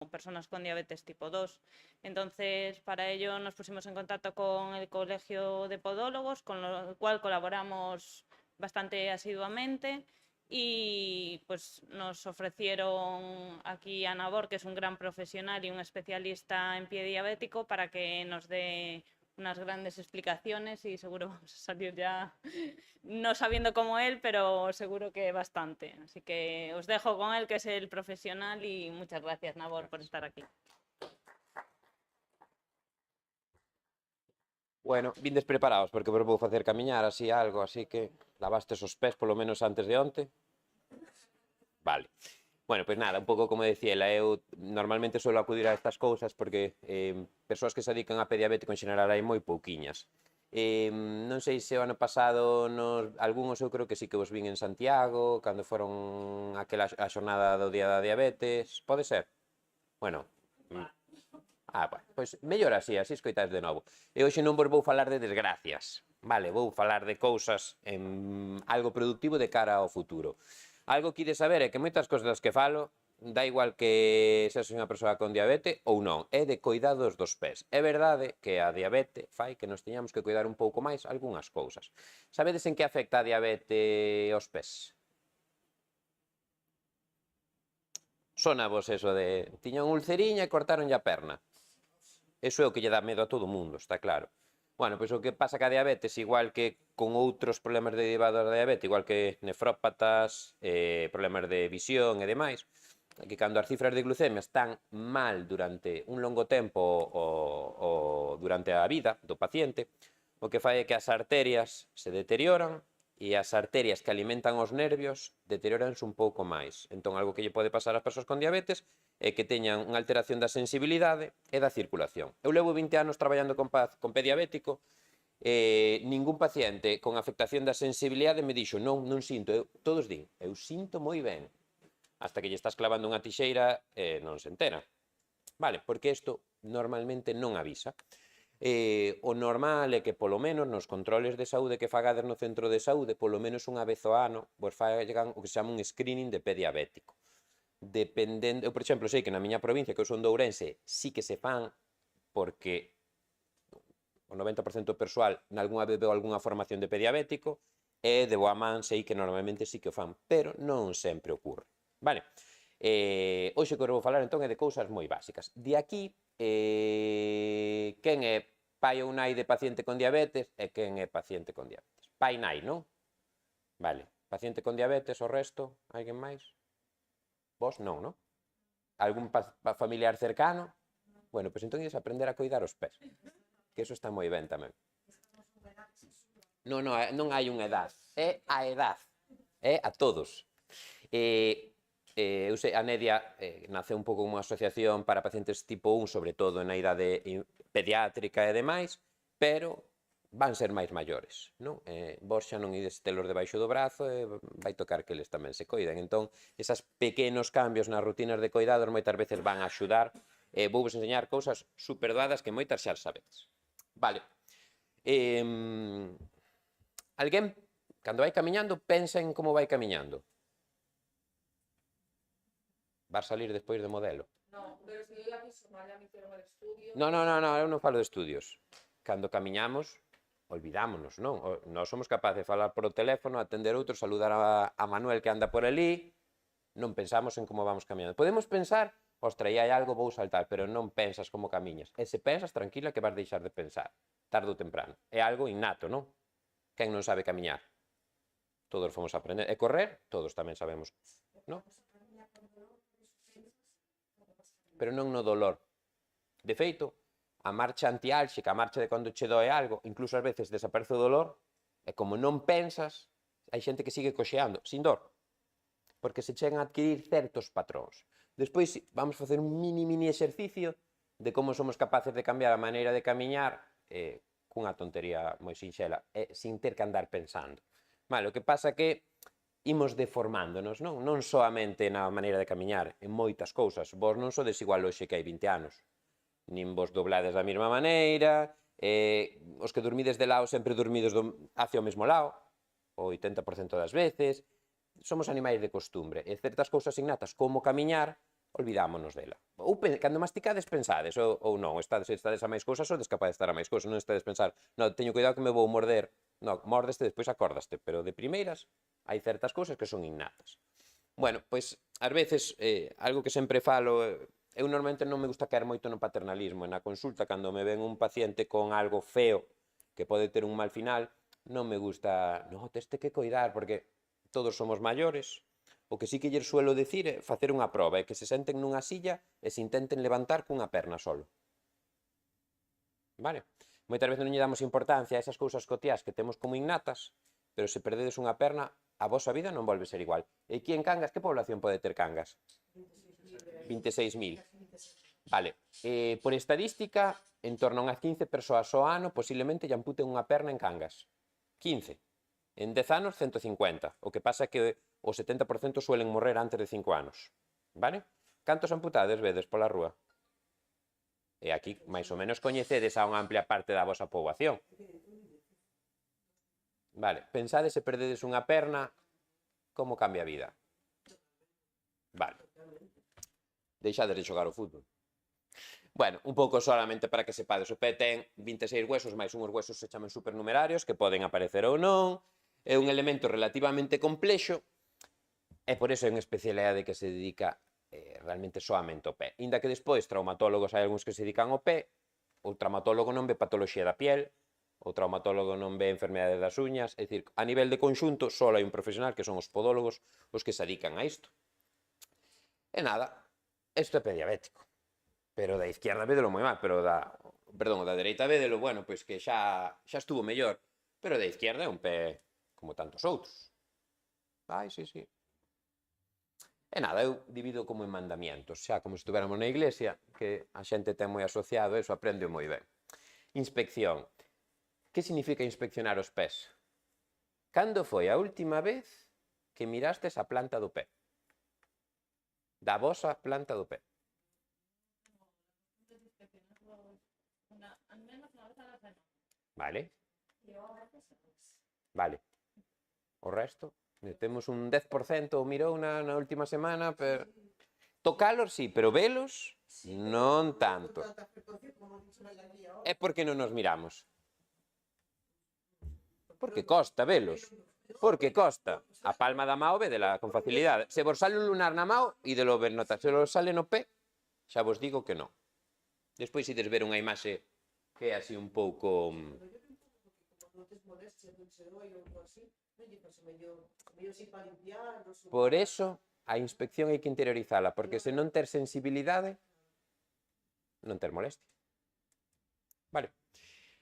personas con diabetes tipo 2. Entonces, para ello nos pusimos en contacto con el Colegio de Podólogos, con lo cual colaboramos bastante asiduamente, y pues nos ofrecieron aquí a Nabor, que es un gran profesional y un especialista en pie diabético, para que nos dé unas grandes explicaciones, y seguro vamos a salir ya no sabiendo como él, pero seguro que bastante. Así que os dejo con él, que es el profesional, y muchas gracias, Nabor, por estar aquí. Bueno, vindes preparados porque vos vou facer camiñar así algo, así que lavastes os pés polo menos antes de onte. Vale. Bueno, pues nada, un pouco como decía ela, eu normalmente suelo acudir a estas cousas porque persoas que se dedican a pediabético en xeral hai moi pouquiñas. Non sei se o ano pasado algúns eu creo que sí que vos vin en Santiago, cando foron a xornada do Día da Diabetes, pode ser? Bueno, bueno, pois mellor así, así escoitáis de novo. E hoxe non vos vou falar de desgracias, vale, vou falar de cousas algo productivo de cara ao futuro. Algo que ides saber é que moitas cousas das que falo, dá igual que seas unha persoa con diabetes ou non, é de cuidados dos pés. É verdade que a diabetes fai que nos teñamos que cuidar un pouco máis algunhas cousas. Sabedes en que afecta a diabetes aos pés? Sona vos eso de tiña unha ulceriña e cortaronlle a perna. Eso é o que lle dá medo a todo o mundo, está claro. Bueno, pois o que pasa ca diabetes, igual que con outros problemas derivados da diabetes, igual que nefrópatas, problemas de visión e demais, que cando as cifras de glucemia están mal durante un longo tempo ou durante a vida do paciente, o que fai é que as arterias se deterioran e as arterias que alimentan os nervios deterioranse un pouco máis. Entón, algo que lle pode pasar ás persoas con diabetes é que teñan unha alteración da sensibilidade e da circulación. Eu levo 20 anos traballando con pé diabético, ningún paciente con afectación da sensibilidade me dixo non sinto, todos din, eu sinto moi ben, hasta que lle estás clavando unha tixeira e non se entera. Vale, porque isto normalmente non avisa. O normal é que polo menos nos controles de saúde que fagades no centro de saúde, polo menos unha vez ao ano, vos fagan o que se chama un screening de pé diabético. Dependendo, eu por exemplo sei que na miña provincia, que eu son de Ourense, sí que se fan porque o 90% do persoal nalgúna vez veo algunha formación de pé diabético e de boa man sei que normalmente sí que o fan, pero non sempre ocurre. Vale? Hoxe que vou falar entón é de cousas moi básicas. De aquí, quen é pai ou nai de paciente con diabetes e quen é paciente con diabetes. Pai nai, non? Vale. Paciente con diabetes, o resto, alguén máis? Vos non, non? Algún familiar cercano? Bueno, pois entón ides aprender a coidar os pés, que eso está moi ben tamén. Non hai unha edad, é a edad, é a todos. Eu sei, a Nedia nace un pouco unha asociación para pacientes tipo 1, sobre todo na idade pediátrica e demais, pero van ser máis maiores, non? Vos xa non ides telos debaixo do brazo e vai tocar que eles tamén se coiden. Entón, esas pequenos cambios nas rutinas de coidados moitas veces van a axudar. Vou vos enseñar cousas superdadas que moitas xa sabedes. Vale. Alguén, cando vai camiñando, pensa en como vai camiñando. Vas salir despois de modelo. No, pero se eu aquí Somalia me hicieron el estudio. No, eu non falo de estudios. Cando camiñamos, olvidámonos, non? Nós somos capaces de falar por o teléfono, atender outro, saludar a Manuel que anda por ali, non pensamos en como vamos camiñando. Podemos pensar, ostra, hai algo, vou saltar, pero non pensas como camiñas. E se pensas, tranquila que vas deixar de pensar, tarde ou temprano. É algo innato, non? Quen non sabe camiñar? Todos fomos a aprender. E correr, todos tamén sabemos, non? Pero non no dolor. De feito, a marcha antiálxica, a marcha de cando che doe algo, incluso ás veces desaparece o dolor, e como non pensas, hai xente que sigue coxeando, sin dor, porque se chegan a adquirir certos patróns. Despois vamos facer un mini exercicio de como somos capaces de cambiar a maneira de camiñar cunha tontería moi sinxela, sin ter que andar pensando. Vale, o que pasa que imos deformándonos, non? Non soamente na maneira de camiñar, en moitas cousas. Vos non sodes igual hoxe que hai 20 anos. Nin vos doblades da mesma maneira, os que dormides de lado sempre dormides hacia o mesmo lado, o 80% das veces. Somos animais de costumbre, e certas cousas innatas, como camiñar, olvidámonos dela. Ou cando masticades pensades, ou non, estades a máis cousas, sodes capaz de estar a máis cousas, non estades pensar, non, teño cuidado que me vou morder. Non, mordeste, despois acordaste, pero de primeiras hai certas cousas que son innatas. Bueno, pois, ás veces, algo que sempre falo, eu normalmente non me gusta caer moito no paternalismo. Na consulta, cando me ven un paciente con algo feo, que pode ter un mal final, non me gusta, no, teste que coidar, porque todos somos maiores. O que sí que lles suelo dicir é facer unha proba, é que se senten nunha silla e se intenten levantar cunha perna solo. Vale? Moitas veces non lle damos importancia a esas cousas cotiás que temos como innatas, pero se perdedes unha perna, a vosa vida non volve ser igual. E aquí en Cangas, que población pode ter Cangas? 26.000. Vale. Por estadística, en torno a unhas 15 persoas ao ano posiblemente lle amputen unha perna en Cangas. 15. En 10 anos, 150. O que pasa é que o 70% suelen morrer antes de 5 anos. Vale? Cantos amputades vedes pola rúa? E aquí, máis ou menos, coñecedes a unha amplia parte da vosa poboación. Vale, pensades se perdedes unha perna, como cambia a vida? Vale. Deixades de xogar o fútbol. Bueno, un pouco solamente para que sepades, o pé ten 26 huesos, máis unhos huesos se chaman supernumerarios, que poden aparecer ou non, é un elemento relativamente complexo, e por iso é unha especialidade que se dedica realmente soamente ao pé. Inda que despois, traumatólogos, hai algúns que se dedican ao pé, o traumatólogo non ve patoloxía da piel, o traumatólogo non ve enfermedade das uñas, é dicir, a nivel de conxunto, só hai un profesional, que son os podólogos, os que se dedican a isto. E nada, isto é pé diabético. Pero da izquierda védelo moi mal, pero da dereita védelo, bueno, pois que xa estuvo mellor. Pero da izquierda é un pé como tantos outros. Ai, sí. E nada, eu divido como en mandamientos, xa como se estuviéramos na iglesia, que a xente ten moi asociado, eso aprende moi ben. Inspección. Que significa inspeccionar os pés? Cando foi a última vez que mirastes a planta do pé? Da vosa planta do pé. Vale. Vale. O resto? Temos un 10% mirou na última semana, pero... Tocalos, sí, pero velos, non tanto. É porque non nos miramos. Porque costa velos. Porque costa. A palma da mao vedela con facilidade. Se vos sale un lunar na mao, ídelo ver notar. Se vos sale no pé, xa vos digo que non. Despois ides ver unha imaxe que é así un pouco... Por eso, a inspección hai que interiorizala, porque se non ter sensibilidade, non ter molestia. Vale.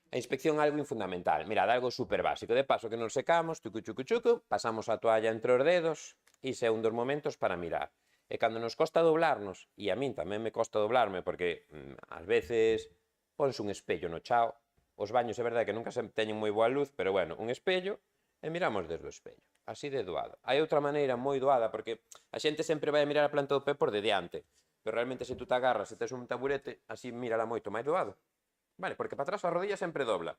A inspección é algo fundamental. Mirad, algo super básico. De paso que nos secamos, chucu, pasamos a toalla entre os dedos, e é un dos momentos para mirar. E cando nos costa doblarnos, e a min tamén me costa doblarme, porque ás veces ponse un espello no chao, os baños é verdade que nunca se teñen moi boa luz, pero bueno, un espello, e miramos desde o espello, así de doado. Hai outra maneira moi doada, porque a xente sempre vai a mirar a planta do pé por de diante, pero realmente se tú te agarras e tes un taburete, así mírala moito máis doado. Vale, porque para atrás a rodilla sempre dobla,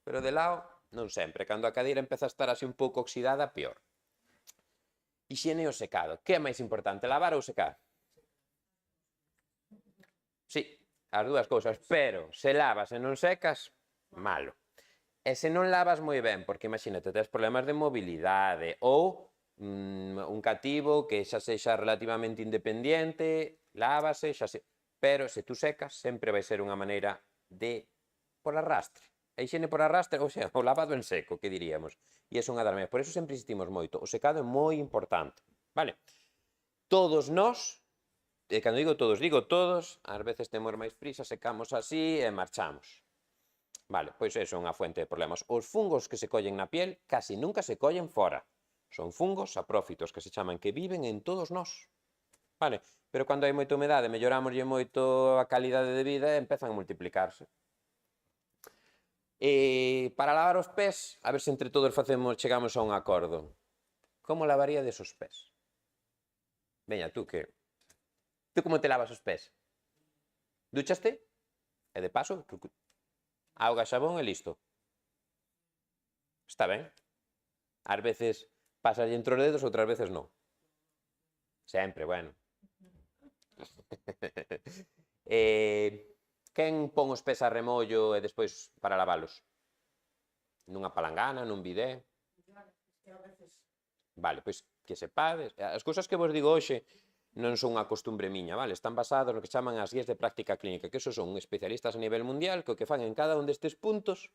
pero de lado non sempre. Cando a cadeira empeza a estar así un pouco oxidada, peor. Hixiene o secado. Que é máis importante, lavar ou secar? Sí, as dúas cousas, pero se lavas e non secas, malo. E se non lavas moi ben, porque imagínate, tes problemas de mobilidade ou un cativo que xa sexa relativamente independiente, lávase, xa se... Pero se tú secas, sempre vai ser unha maneira de por arrastre. A higiene por arrastre, ou sea, o lavado en seco, que diríamos. E é unha das medidas. Por eso sempre insistimos moito. O secado é moi importante. Vale? Todos nós, e cando digo todos, ás veces temos máis prisa, secamos así e marchamos. Vale, pois iso é unha fuente de problemas. Os fungos que se collen na piel casi nunca se collen fora. Son fungos saprófitos que se chaman, que viven en todos nós. Vale, pero cando hai moita humedade, melloramoslle moito a calidade de vida e empezan a multiplicarse. E para lavar os pés, a ver se entre todos chegamos a un acordo. Como lavaríades os pés? Veña, tú que... Tú como te lavas os pés? Dúchaste? E de paso... Auga, xabón e listo. Está ben. Ás veces pasas entre os dedos, outras veces non. Sempre, bueno. Quen pon os pés a remollo e despois para lavalos? Nunha palangana, nun bidé? Vale, pois que sepades. As cousas que vos digo hoxe non son unha costumbre miña, vale? Están basadas no que chaman as guías de práctica clínica, que esos son especialistas a nivel mundial que o que fan en cada un destes puntos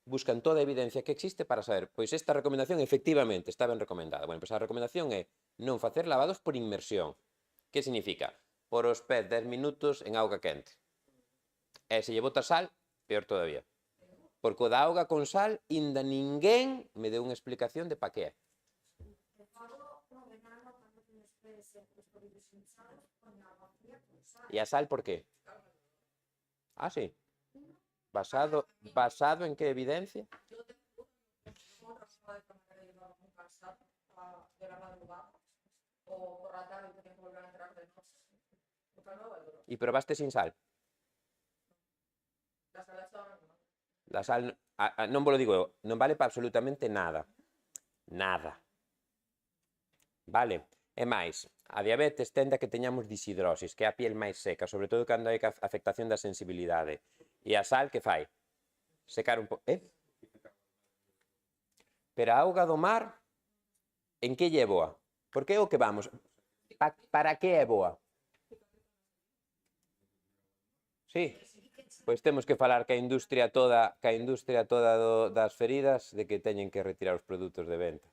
buscan toda a evidencia que existe para saber, pois esta recomendación efectivamente está ben recomendada. Bueno, pois a recomendación é non facer lavados por inmersión. Que significa? Por os pés 10 minutos en auga quente. E se lle bota sal, peor todavía. Porque o da auga con sal, inda ninguén me deu unha explicación de pa que é. E a sal por qué? Ah, sí. Basado en que evidencia? E probaste sin sal? La sal, non vos lo digo eu, non vale para absolutamente nada. Nada. Vale? E máis, a diabetes tende a que teñamos disidrosis, que é a piel máis seca, sobre todo cando hai afectación da sensibilidade. E a sal, que fai? Secar un pouco. Pero a auga do mar, en que lle é boa? Porque é o que vamos. Para que é boa? Sí. Pois temos que falar ca industria toda das feridas de que teñen que retirar os produtos de venta.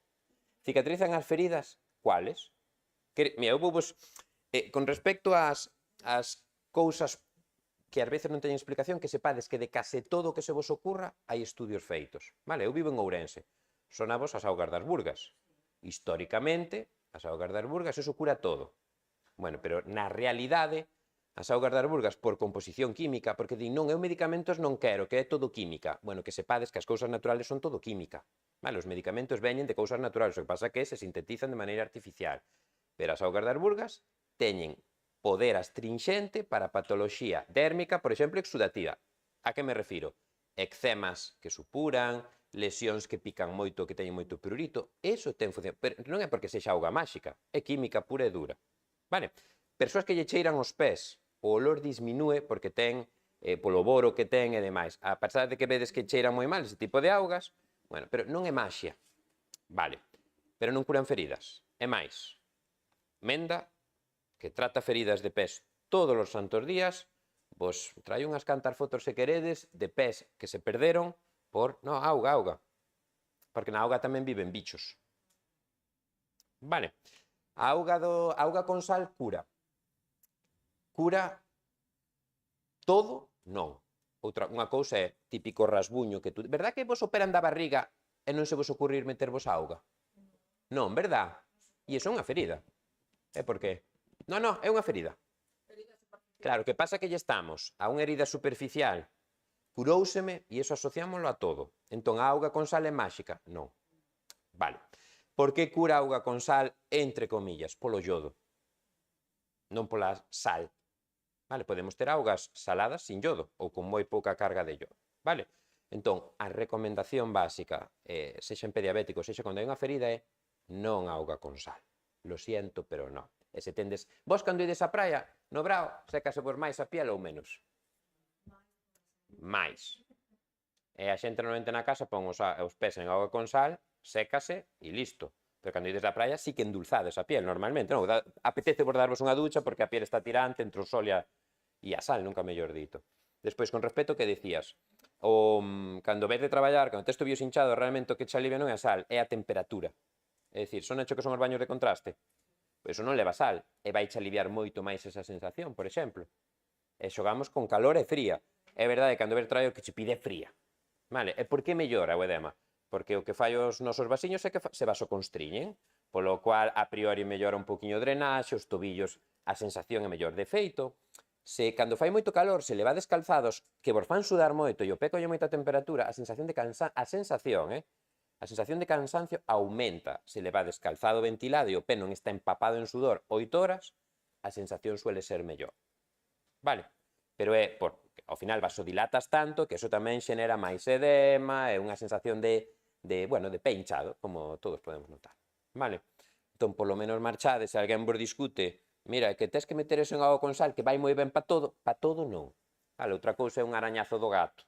Cicatrizan as feridas? Cuales? Mira, eu vou vos... con respecto ás cousas que ás veces non teñen explicación, que sepades que de case todo o que se vos ocurra hai estudios feitos. Vale, eu vivo en Ourense. Sonavos as augas das Burgas. Históricamente, as augas das Burgas, eso cura todo. Bueno, pero na realidade, as augas das Burgas por composición química, porque din, non, eu medicamentos non quero, que é todo química. Bueno, que sepades que as cousas naturales son todo química. Vale, os medicamentos veñen de cousas naturales, o que pasa é que se sintetizan de maneira artificial. Pero as augas das Burgas teñen poder astringente para patoloxía dérmica, por exemplo, exudativa. A que me refiro? Eczemas que supuran, lesións que pican moito, que teñen moito prurito, eso ten función. Pero non é porque sexa auga máxica, é química pura e dura. Vale? Persoas que lle cheiran os pés, o olor disminúe porque ten polo boro que ten e demais. A pesar de que vedes que cheiran moi mal ese tipo de augas, bueno, pero non é maxia. Vale, pero non curan feridas. É máis, Menda, que trata feridas de pés todos os santos días, vos trae unhas cantas fotos se queredes de pés que se perderon por, no, auga. Porque na auga tamén viven bichos. Vale, a auga con sal cura. Cura todo? Non. Unha cousa é típico rasbuño que tú... Verdad que vos operan da barriga e non se vos ocurrir metervos auga? Non, verdad? E iso é unha ferida. É por qué? Non, é unha ferida. Claro, que pasa que lle estamos a unha herida superficial, curóuseme e iso asociámoslo a todo. Entón, a auga con sal é máxica? Non. Vale. Por que cura a auga con sal, entre comillas? Polo yodo. Non pola sal. Vale, podemos ter augas saladas sin yodo ou con moi pouca carga de yodo. Vale? Entón, a recomendación básica, sexa en pediabético, sexa cando hai unha ferida, é non auga con sal. Lo siento, pero non. E se tendes... Vos cando ides á praia, no brao, secase vos máis a piel ou menos? Mais. E a xente normalmente na casa pon os pés en auga con sal, sécase e listo. Pero cando ides á praia sí que endulzades a piel normalmente. Non, apetece vos darvos unha ducha porque a piel está tirante entre o sol e a sal, nunca mellor dito. Despois, con respecto que dicías, cando vais de traballar, cando tes tobillos hinchados, realmente o que che alivia non é a sal, é a temperatura. É dicir, son hecho que son os baños de contraste. Pois iso non leva sal, e vai che aliviar moito máis esa sensación, por exemplo. E xogamos con calor e fría. É verdade que cando ves traio que che pide fría. Vale, e por que mellora o edema? Porque o que fai os nosos vasiños é que se vasoconstriñen, polo cual a priori mellora un poquinho de drenaxe, os tobillos, a sensación é mellor. De feito, se cando fai moito calor se levades calzados que vos fan sudar moito e o pé colle moita temperatura, a sensación de cansancio aumenta. Se levades calzado ventilado e o pé non está empapado en sudor 8 horas, a sensación suele ser mellor. Vale? Pero é, ao final vasodilatas tanto que eso tamén xenera máis edema, é unha sensación de pé hinchado, como todos podemos notar. Vale? Entón, polo menos marchades, se alguén vos discute Mira, que tes que meter eso en auga con sal, que vai moi ben para todo non. Vale, outra cousa é un arañazo do gato.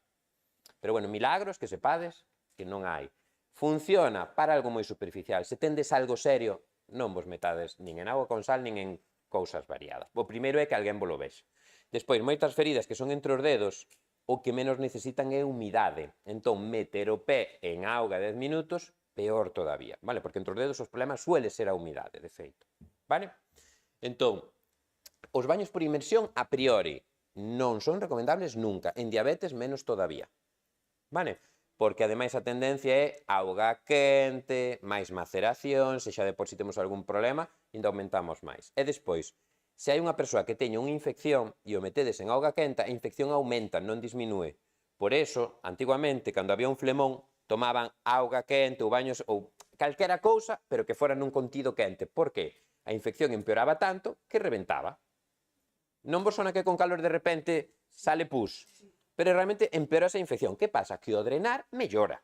Pero bueno, milagros que sepades que non hai. Funciona para algo moi superficial. Se tendes algo serio, non vos metades nin en auga con sal, nin en cousas variadas. O primeiro é que alguén vos lo vexe. Despois, moitas feridas que son entre os dedos, o que menos necesitan é humidade. Entón, meter o pé en auga 10 minutos, peor todavía, vale? Porque entre os dedos os problemas suele ser a humidade, de feito, vale? Entón, os baños por inmersión, a priori, non son recomendables nunca. En diabetes, menos todavía, vale? Porque ademais a tendencia é auga quente, máis maceración, se xa de por si temos algún problema, ainda aumentamos máis. E despois, se hai unha persoa que teña unha infección e o metedes en auga quenta, a infección aumenta, non disminúe. Por eso, antiguamente, cando había un flemón, tomaban auga quente ou baños ou calquera cousa, pero que fora nun contido quente. Por qué? A infección empeoraba tanto que reventaba. Non vos sona que con calor de repente sale pus? Pero realmente empeora esa infección. Que pasa? Que o drenar mellora.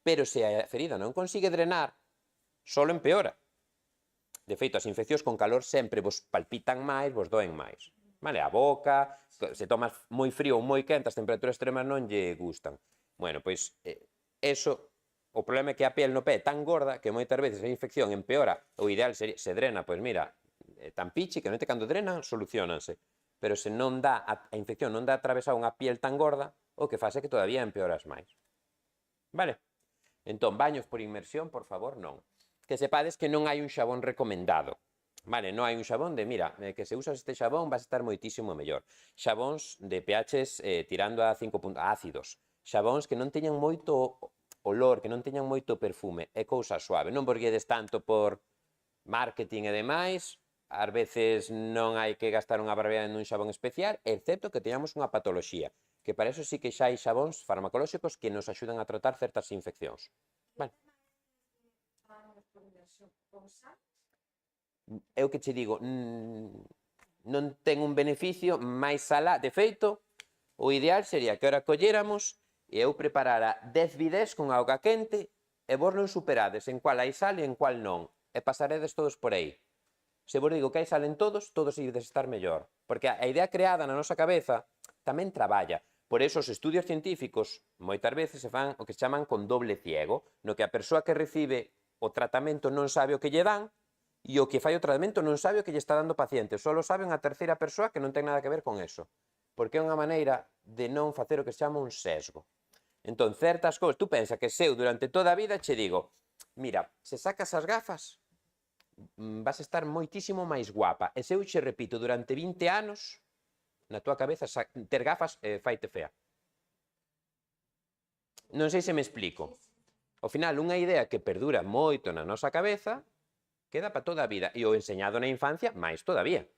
Pero se a ferida non consigue drenar, solo empeora. De feito, as infeccións con calor sempre vos palpitan máis, vos doen máis. Vale? A boca, se tomas moi frío ou moi quente, as temperaturas extremas non lle gustan. Bueno, pois, eso, o problema é que a piel no pé é tan gorda que moitas veces a infección empeora. O ideal sería, se drena, pois mira, tan pichi que non te cando drenan, solucionanse. Pero se non dá, a infección non dá atravesar unha piel tan gorda, o que faz é que todavía empeoras máis. Vale? Entón, baños por inmersión, por favor, non. Que sepades que non hai un xabón recomendado. Vale, non hai un xabón de, mira, que se usas este xabón vas a estar moitísimo mellor. Xabóns de pHs tirando a 5 puntos, ácidos. Xabóns que non teñan moito olor, que non teñan moito perfume, é cousa suave. Non vos guiedes tanto por marketing e demais, ás veces non hai que gastar unha barbaridade nun xabón especial, excepto que teñamos unha patoloxía, que para eso sí que xa hai xabóns farmacolóxicos que nos axudan a tratar certas infeccións. Vale. É o que che digo, non ten un beneficio máis alá. De feito, o ideal sería que ahora colléramos e eu preparara 10 bidés con auga quente e vos non superades en cual hai sal e en cual non, e pasaredes todos por aí. Se vos digo que hai sal en todos, todos ides estar mellor. Porque a idea creada na nosa cabeza tamén traballa. Por eso os estudios científicos moitas veces se fan o que se chaman con doble ciego, no que a persoa que recibe o tratamento non sabe o que lle dan e o que fai o tratamento non sabe o que lle está dando o paciente, só sabe unha terceira persoa que non ten nada que ver con eso. Porque é unha maneira de non facer o que se chama un sesgo. Entón, certas cousas, tú pensa que se eu durante toda a vida che digo, mira, se sacas as gafas, vas a estar moitísimo máis guapa. E se eu che repito durante 20 anos, na túa cabeza, ter gafas faite fea. Non sei se me explico. Ao final, unha idea que perdura moito na nosa cabeza, queda para toda a vida. E o enseñado na infancia, máis todavía.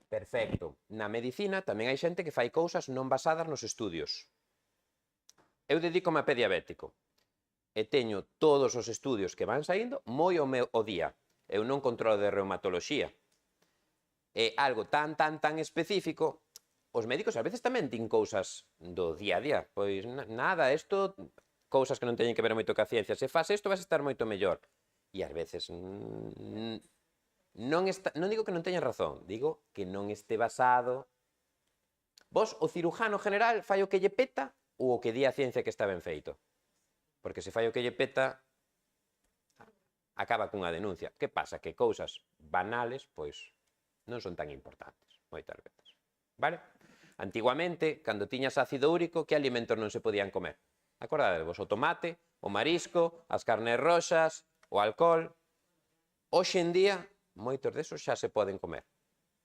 Perfecto. Na medicina tamén hai xente que fai cousas non basadas nos estudios. Eu dedícome a pé diabético e teño todos os estudios que van saindo moi ao día. Eu non controlo de reumatoloxía. É algo tan específico. Os médicos a veces tamén din cousas do día a día. Pois nada, isto, cousas que non teñen que ver moito ca ciencia. Se faz isto vas a estar moito mellor. E ás veces non digo que non teñan razón, digo que non este basado. Vos, o cirujano general fai o que lle peta ou o que di a ciencia que está ben feito? Porque se fai o que lle peta, acaba cunha denuncia. Que pasa? Que cousas banales, pois, non son tan importantes, moitas veces. Vale? Antiguamente, cando tiñas ácido úrico, que alimentos non se podían comer? Acordadevos, o tomate, o marisco, as carnes roxas, o alcohol. Hoxe en día, moitos desos xa se poden comer.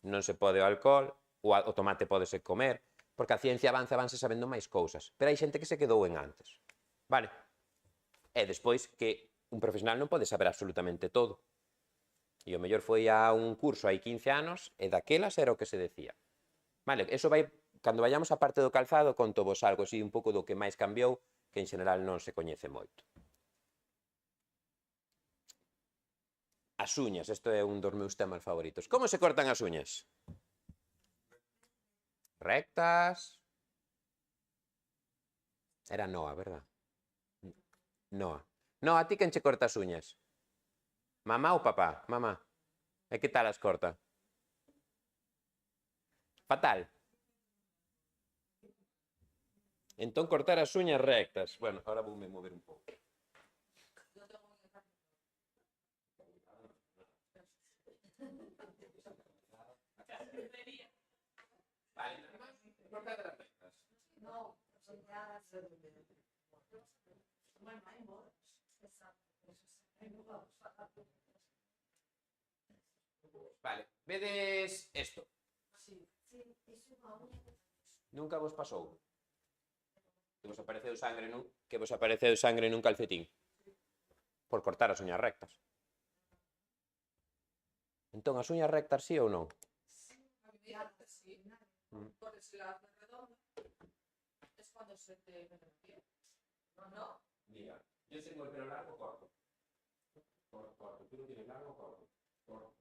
Non se pode o alcohol, o tomate podese comer, porque a ciencia avanza, vanse sabendo máis cousas. Pero hai xente que se quedou en antes. Vale? E despois que un profesional non pode saber absolutamente todo. E o mellor foi a un curso hai 15 anos e daquelas era o que se decía. Vale, eso vai, cando vayamos a parte do calzado, conto vos algo así un pouco do que máis cambiou, que en general non se coñece moito. As uñas, isto é un dos meus temas favoritos. Como se cortan as uñas? Rectas. Era Noa, verdad? Noa. Noa, a ti quen che corta as uñas? Mamá ou papá? Mamá. E que tal as corta? Fatal. Entón, cortar as uñas rectas. Bueno, ahora voume mover un pouco. Vale, cortar as rectas. Vale, vedes esto. Nunca vos pasou que vos apareceu sangre nun calcetín por cortar as uñas rectas. Entón, as uñas rectas sí ou non? A mí me dice sí. Porque si la haces redonda, es cuando se te mete la piel. ¿No? Mira, yo tengo el pelo largo, corto. Corto. Tú lo tienes largo, corto. Corto.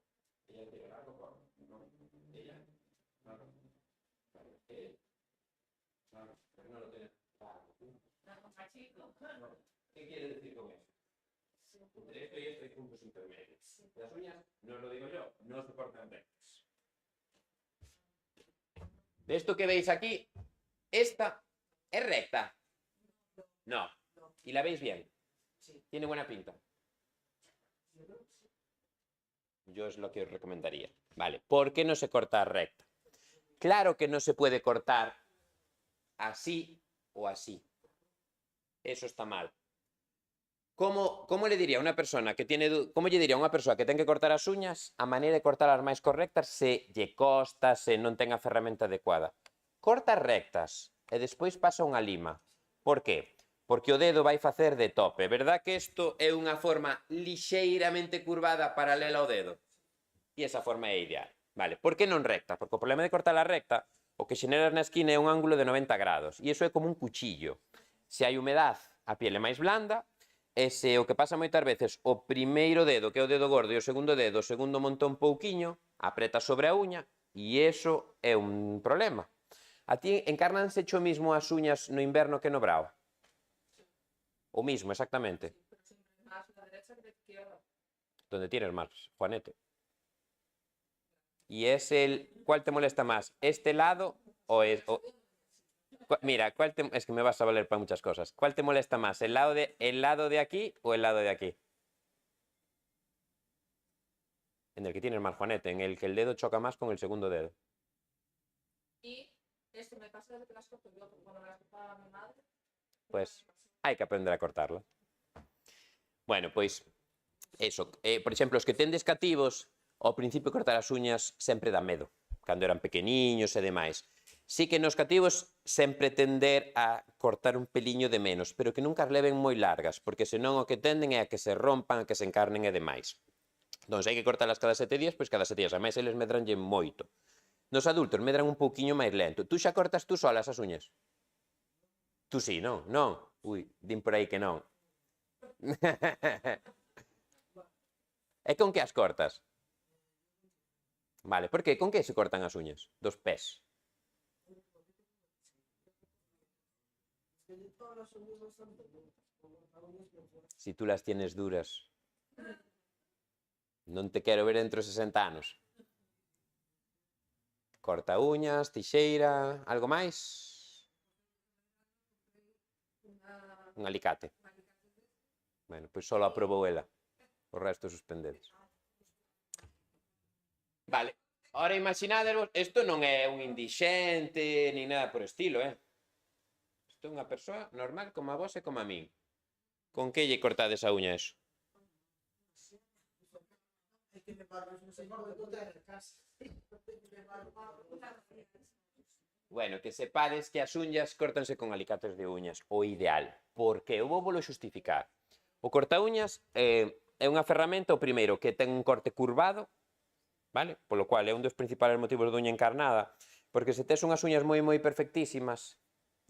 Ella tiene largo, corto. Ella, largo. Él, largo. Pero no lo tiene largo. ¿Qué quiere decir con eso? Entre esto y esto hay puntos intermedios. Las uñas, no lo digo yo, no se cortan rectas. De esto que veis aquí, esta es recta. No. ¿Y la veis bien? Tiene buena pinta. Yo es lo que os recomendaría. Vale, ¿por qué no se corta recta? Claro que no se puede cortar así o así. Eso está mal. Como le diría a unha persona que como lle diría a unha persoa que ten que cortar as uñas, a maneira de cortar as máis correctas se lle costa, se non ten a ferramenta adecuada? Corta rectas e despois pasa unha lima. Por qué? Porque o dedo vai facer de tope. Verdad que isto é unha forma lixeiramente curvada paralela ao dedo? E esa forma é ideal. Vale, por que non recta? Porque o problema de cortar a recta, o que xeneras na esquina é un ángulo de 90 grados. E iso é como un cuchillo. Se hai humedad, a piel é máis blanda, e se o que pasa moitas veces, o primeiro dedo, que é o dedo gordo, e o segundo monta un pouquiño, apreta sobre a uña, e iso é un problema. A ti encárnanse cho mismo as uñas no inverno que no brao? O mismo, exactamente. Pero siempre más la derecha que la izquierda. Donde tienes más, Juanete. Y es ¿cuál te molesta más? ¿Este lado o es...? Mira, es que me vas a valer para muchas cosas. ¿Cuál te molesta más? ¿El lado de aquí o el lado de aquí? En el que tienes más, Juanete, en el que el dedo choca más con el segundo dedo. Y esto me pasa desde que las corto yo, porque cuando me las cortaba mi madre. Pues hai que aprender a cortarla. Bueno, pois, eso. Por exemplo, os que tendes cativos, ao principio cortar as uñas sempre dá medo, cando eran pequeniños e demais. Sí que nos cativos sempre tender a cortar un peliño de menos, pero que nunca as leven moi largas, porque senón o que tenden é a que se rompan, a que se encarnen e demais. Entón, se hai que cortalas cada 7 días, pois cada 7 días. A máis, eles medranlle moito. Nos adultos medran un pouquiño máis lento. Tú xa cortas tú solas as uñas? Tú sí, non? Non? Ui, din por aí que non. E con que as cortas? Vale, por que? Con que se cortan as uñas? Dos pés. Si tú las tienes duras, non te quero ver dentro de 60 anos. Corta uñas, tixeira, algo máis? Un alicate. Bueno, pois só aprobou ela. O resto suspendedes. Vale. Ahora imaginadevos, isto non é un indixente, ni nada por estilo, Isto é unha persoa normal como a vos e como a min. Con que lle cortades a uña eso? Bueno, que sepades que as uñas córtanse con alicates de uñas, o ideal. Por que? Eu vou volo xustificar. O corta uñas é unha ferramenta, o primeiro, que ten un corte curvado, vale? Polo cual é un dos principales motivos de uña encarnada, porque se tes unhas uñas moi perfectísimas,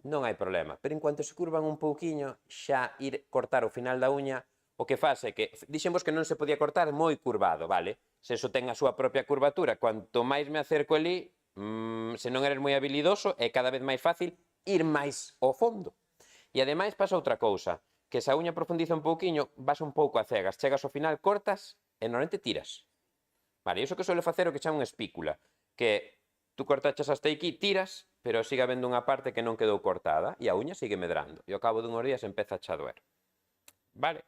non hai problema. Pero en cuanto se curvan un pouquiño, xa ir cortar o final da uña, o que faz é que, dixemos que non se podía cortar moi curvado, vale? Se eso ten a súa propia curvatura, cuanto máis me acerco ali, se non eres moi habilidoso, é cada vez máis fácil ir máis ao fondo. E ademais pasa outra cousa, que se a uña profundiza un pouquiño, vas un pouco a cegas, chegas ao final, cortas e normalmente tiras. Vale, iso que suele facer o que chama unha espícula, que tú cortaches hasta aquí, tiras, pero sigue habendo unha parte que non quedou cortada e a uña sigue medrando e ao cabo dunhos días empeza a cha doer. Vale?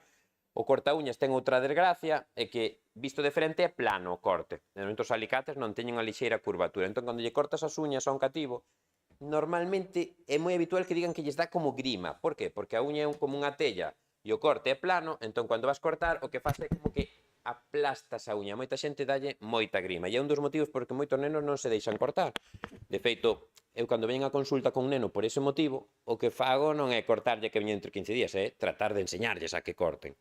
O corta-uñas ten outra desgracia, é que visto de frente é plano o corte. Normalmente os alicates non teñen unha lixeira curvatura, entón cando lle cortas as uñas a un cativo, normalmente é moi habitual que digan que lles dá como grima. Por qué? Porque a uña é como unha tella e o corte é plano, entón cando vas cortar o que faz é como que aplastas a uña. Moita xente dalle moita grima e é un dos motivos porque moitos nenos non se deixan cortar. De feito, eu cando veño a consulta con un neno por ese motivo, o que fago non é cortarlle que veña entre 15 días, é tratar de enseñarlles a que corten.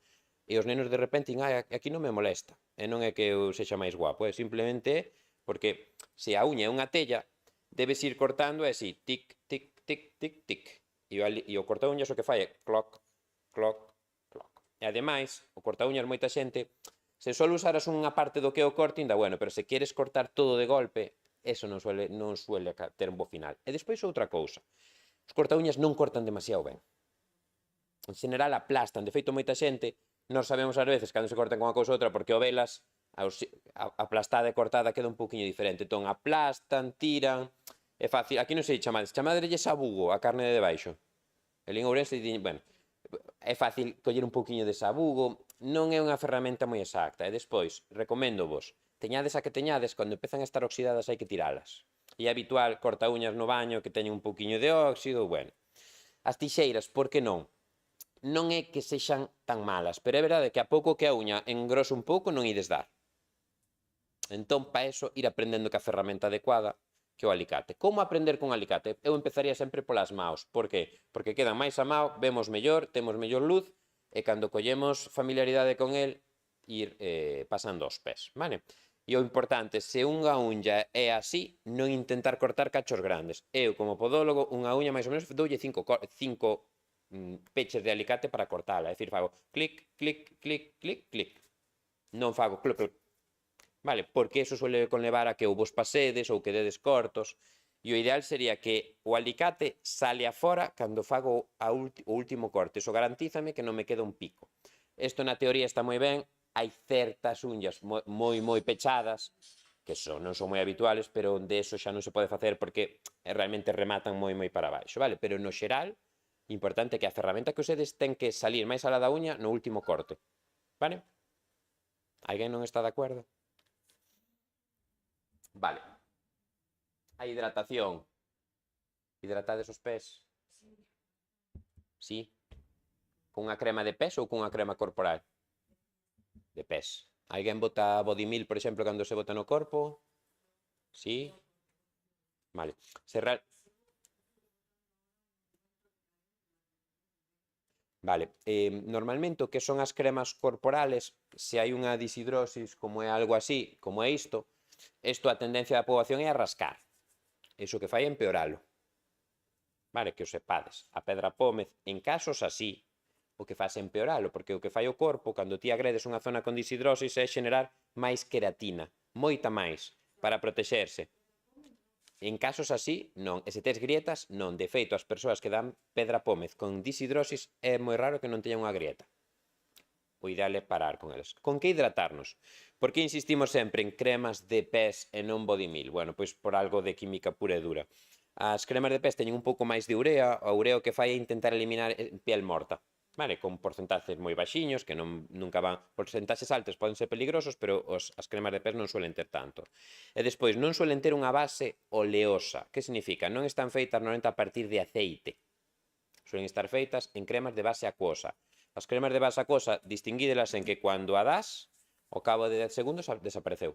E os nenos de repente din, aquí non me molesta. E non é que eu sexa máis guapo, é simplemente porque se a uña é unha tella, debes ir cortando e así, tic, tic, tic, tic, tic. E o corta-uñas o que fai é cloc, cloc, cloc. E ademais, o corta-uñas moita xente, se só usaras unha parte do que é o corte, ainda bueno, pero se queres cortar todo de golpe, eso non suele ter un bo final. E despois outra cousa, os corta-uñas non cortan demasiado ben. En general aplastan, de feito moita xente, nós sabemos ás veces cando se cortan con unha cousa ou outra porque o velas, a aplastada e cortada queda un pouquiño diferente. Entón aplastan, tiran, é fácil, aquí non sei chamades, chamadrelle sabugo a carne de debaixo. El en Ourense, bueno, é fácil coller un pouquiño de sabugo, non é unha ferramenta moi exacta. E despois, recoméndovos, teñades a que teñades, cando empezan a estar oxidadas hai que tiralas. E é habitual corta uñas no baño que teñen un pouquiño de óxido, bueno. As tixeiras, por que non? Non é que sexan tan malas, pero é verdade que a pouco que a uña engrosa un pouco non ides dar. Entón, para eso, ir aprendendo que a ferramenta adecuada que o alicate. Como aprender con alicate? Eu empezaría sempre polas maos. Por qué? Porque quedan máis a mao, vemos mellor, temos mellor luz, e cando collemos familiaridade con el, ir pasando aos pés, vale? E o importante, se unha uña é así, non intentar cortar cachos grandes. Eu, como podólogo, unha uña máis ou menos doulle 5 peches de alicate para cortala. É dicir, fago clic, clic, clic, clic, clic. Non fago cluc, cluc. Vale, porque eso suele conlevar a que ou vos pasedes ou que dedes cortos. E o ideal sería que o alicate sale afora cando fago o último corte. Eso garantízame que non me queda un pico. Isto na teoría está moi ben. Hai certas uñas moi pechadas, que non son moi habituales, pero de eso xa non se pode facer porque realmente rematan moi para baixo, vale? Pero no xeral, importante que a ferramenta que usedes ten que salir máis alá da uña no último corte, vale? Alguén non está de acordo? Vale. A hidratación. Hidratades os pés? Sí. Cunha crema de pés ou cunha crema corporal? De pés. Alguén bota Bodymil, por exemplo, cando se bota no corpo? Sí. Vale. Vale, normalmente o que son as cremas corporales, se hai unha disidrosis como é algo así, como é isto a tendencia da poboación é a rascar. Iso que fai é empeoralo. Vale, que o sepades. A pedra pómez, en casos así, o que faz é empeoralo, porque o que fai o corpo, cando ti agredes unha zona con disidrosis, é xenerar máis queratina, moita máis, para protexerse. En casos así, non. E se tes grietas, non. De feito, as persoas que dan pedra pómez con disidrosis é moi raro que non teñan unha grieta. O ideal é parar con elas. Con que hidratarnos? Por que insistimos sempre en cremas de pés e non Bodymil? Bueno, pois por algo de química pura e dura. As cremas de pés teñen un pouco máis de urea, a urea o que fai é intentar eliminar piel morta. Vale, con porcentaxes moi baxiños, que nunca van, porcentaxes altos poden ser peligrosos, pero as cremas de pés non suelen ter tanto. E despois, non suelen ter unha base oleosa. Que significa? Non están feitas normalmente a partir de aceite. Suelen estar feitas en cremas de base acuosa. As cremas de base acuosa, distinguídelas en que cando a das, ao cabo de 10 segundos desapareceu.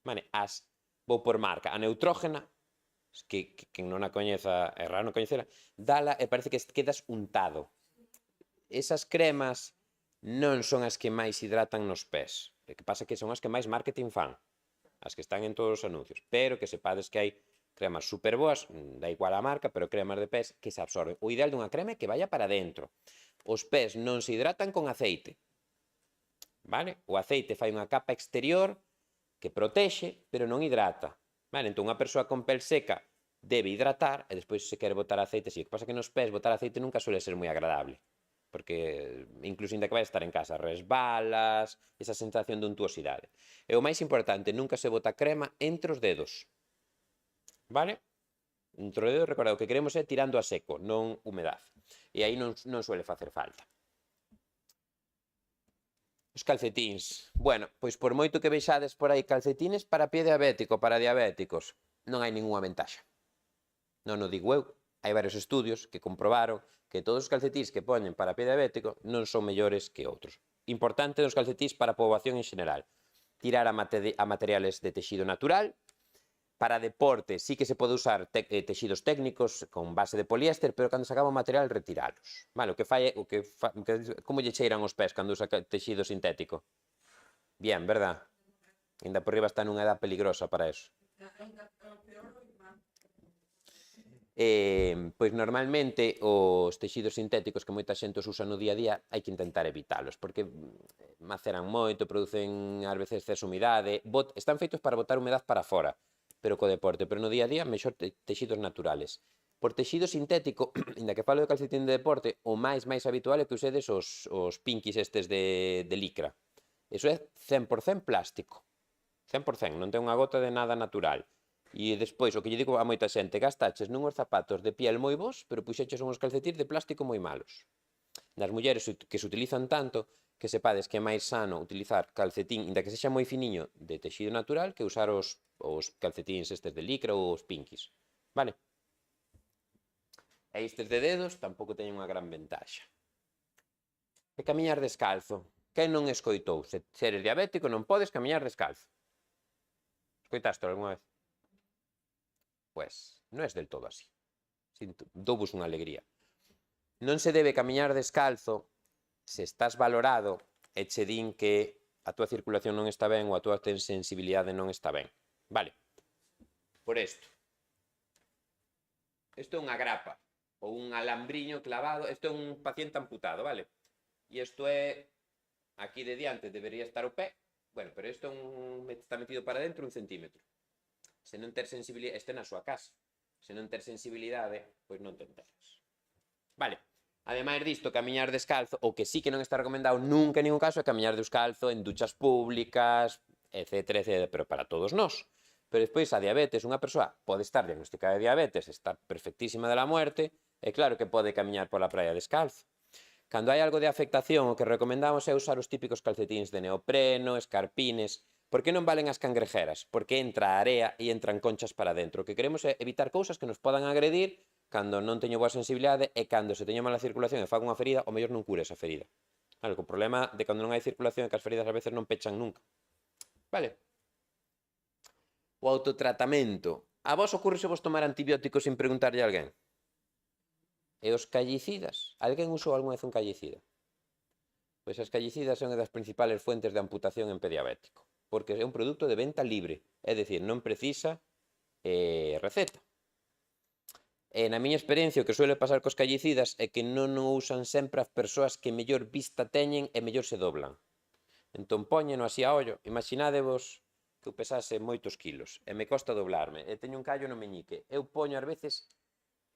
Vale, vou por marca, a neutrógena, que non a coñeza, é raro non coñecela, dala e parece que quedas untado. Esas cremas non son as que máis hidratan nos pés. O que pasa é que son as que máis marketing fan. As que están en todos os anuncios. Pero que sepades que hai cremas super boas, da igual a marca, pero cremas de pés que se absorben. O ideal dunha crema é que vaya para dentro. Os pés non se hidratan con aceite. Vale? O aceite fai unha capa exterior que protexe, pero non hidrata. Vale? Entón, unha persoa con pel seca debe hidratar e despois se quere botar aceite, sí. O que pasa que nos pés botar aceite nunca suele ser moi agradable, porque incluso ainda que vai estar en casa resbalas, esa sensación de untuosidade. E o máis importante, nunca se bota crema entre os dedos, vale? Entre os dedos, recordad, o que queremos é tirando a seco, non humedad. E aí non suele facer falta. Os calcetíns. Bueno, pois por moito que vexades por aí calcetines para pie diabético, para diabéticos, non hai ninguna ventaxa. Non o digo eu, hai varios estudios que comprobaron que todos os calcetíns que poñen para pie diabético non son mellores que outros. Importante dos calcetíns para a poboación en general. Tirar a materiales de texido natural. Para deporte sí que se pode usar texidos técnicos con base de poliéster, pero cando se acaba o material retiralos. Vale, como lle cheiran os pés cando usa texido sintético? Bien, verdad? Ainda por riba está nunha edad peligrosa para eso. Pois normalmente os texidos sintéticos que moita xente os usa no día a día hai que intentar evitalos, porque maceran moito, producen ás veces exceso de humidade, están feitos para botar humedad para fora, pero co deporte, pero no día a día mellor texidos naturales. Por texido sintético, ainda que falo de calcetín de deporte, o máis habitual é que usedes os pinkies estes de licra. Eso é 100% plástico, 100%, non ten unha gota de nada natural. E despois, o que lle digo a moita xente, gastaches nunhos zapatos de piel moi bons, pero puxeches uns calcetíns de plástico moi malos. Nas mulleres que se utilizan tanto, que sepades que é máis sano utilizar calcetín, inda que sexa moi finiño, de texido natural, que usar os calcetíns estes de licra ou os pinkies. Vale? E estes de dedos tampouco teñen unha gran ventaxa. E camiñar descalzo. Quen non escoitou? Se eres diabético non podes camiñar descalzo. Escoitaste algunha vez? Pois non é del todo así. Douvos unha alegría. Non se debe camiñar descalzo se estás valorado e che din que a túa circulación non está ben ou a túa sensibilidade non está ben. Vale. Por isto. Isto é unha grapa ou un alambriño clavado. Isto é un paciente amputado, vale? E isto é... Aquí de diante debería estar o pé. Bueno, pero isto está metido para dentro 1 centímetro. Se non ter sensibilidade, este na súa casa. Se non ter sensibilidade, pois non te enteras. Vale. Ademais disto, camiñar descalzo, o que sí que non está recomendado nunca en ningún caso é camiñar descalzo en duchas públicas, etcétera, etcétera, pero para todos nós. Pero despois a diabetes, unha persoa pode estar diagnosticada de diabetes, está perfectísima de la muerte, e claro que pode camiñar pola praia descalzo. Cando hai algo de afectación, o que recomendamos é usar os típicos calcetíns de neopreno, escarpines. Por que non valen as cangrejeras? Porque entra a area e entran conchas para dentro. O que queremos é evitar cousas que nos podan agredir cando non teño boa sensibilidade e cando se teño mala circulación e fago unha ferida, o mellor non cure esa ferida. Vale, o problema de cando non hai circulación é que as feridas a veces non pechan nunca. Vale? O autotratamento. A vos ocurre se vos tomar antibióticos sin preguntarlle a alguén? E os callicidas? Alguén usou algunha vez un callicida? Pois as callicidas son unha das principales fuentes de amputación en pé diabético, porque é un produto de venta libre, é dicir, non precisa receta. E na miña experiencia, o que suele pasar cos callicidas é que non o usan sempre as persoas que mellor vista teñen e mellor se doblan. Entón, póñeno así a ollo. Imaginádevos que eu pesase moitos kilos e me costa doblarme e teño un callo no meñique. Eu poño ás veces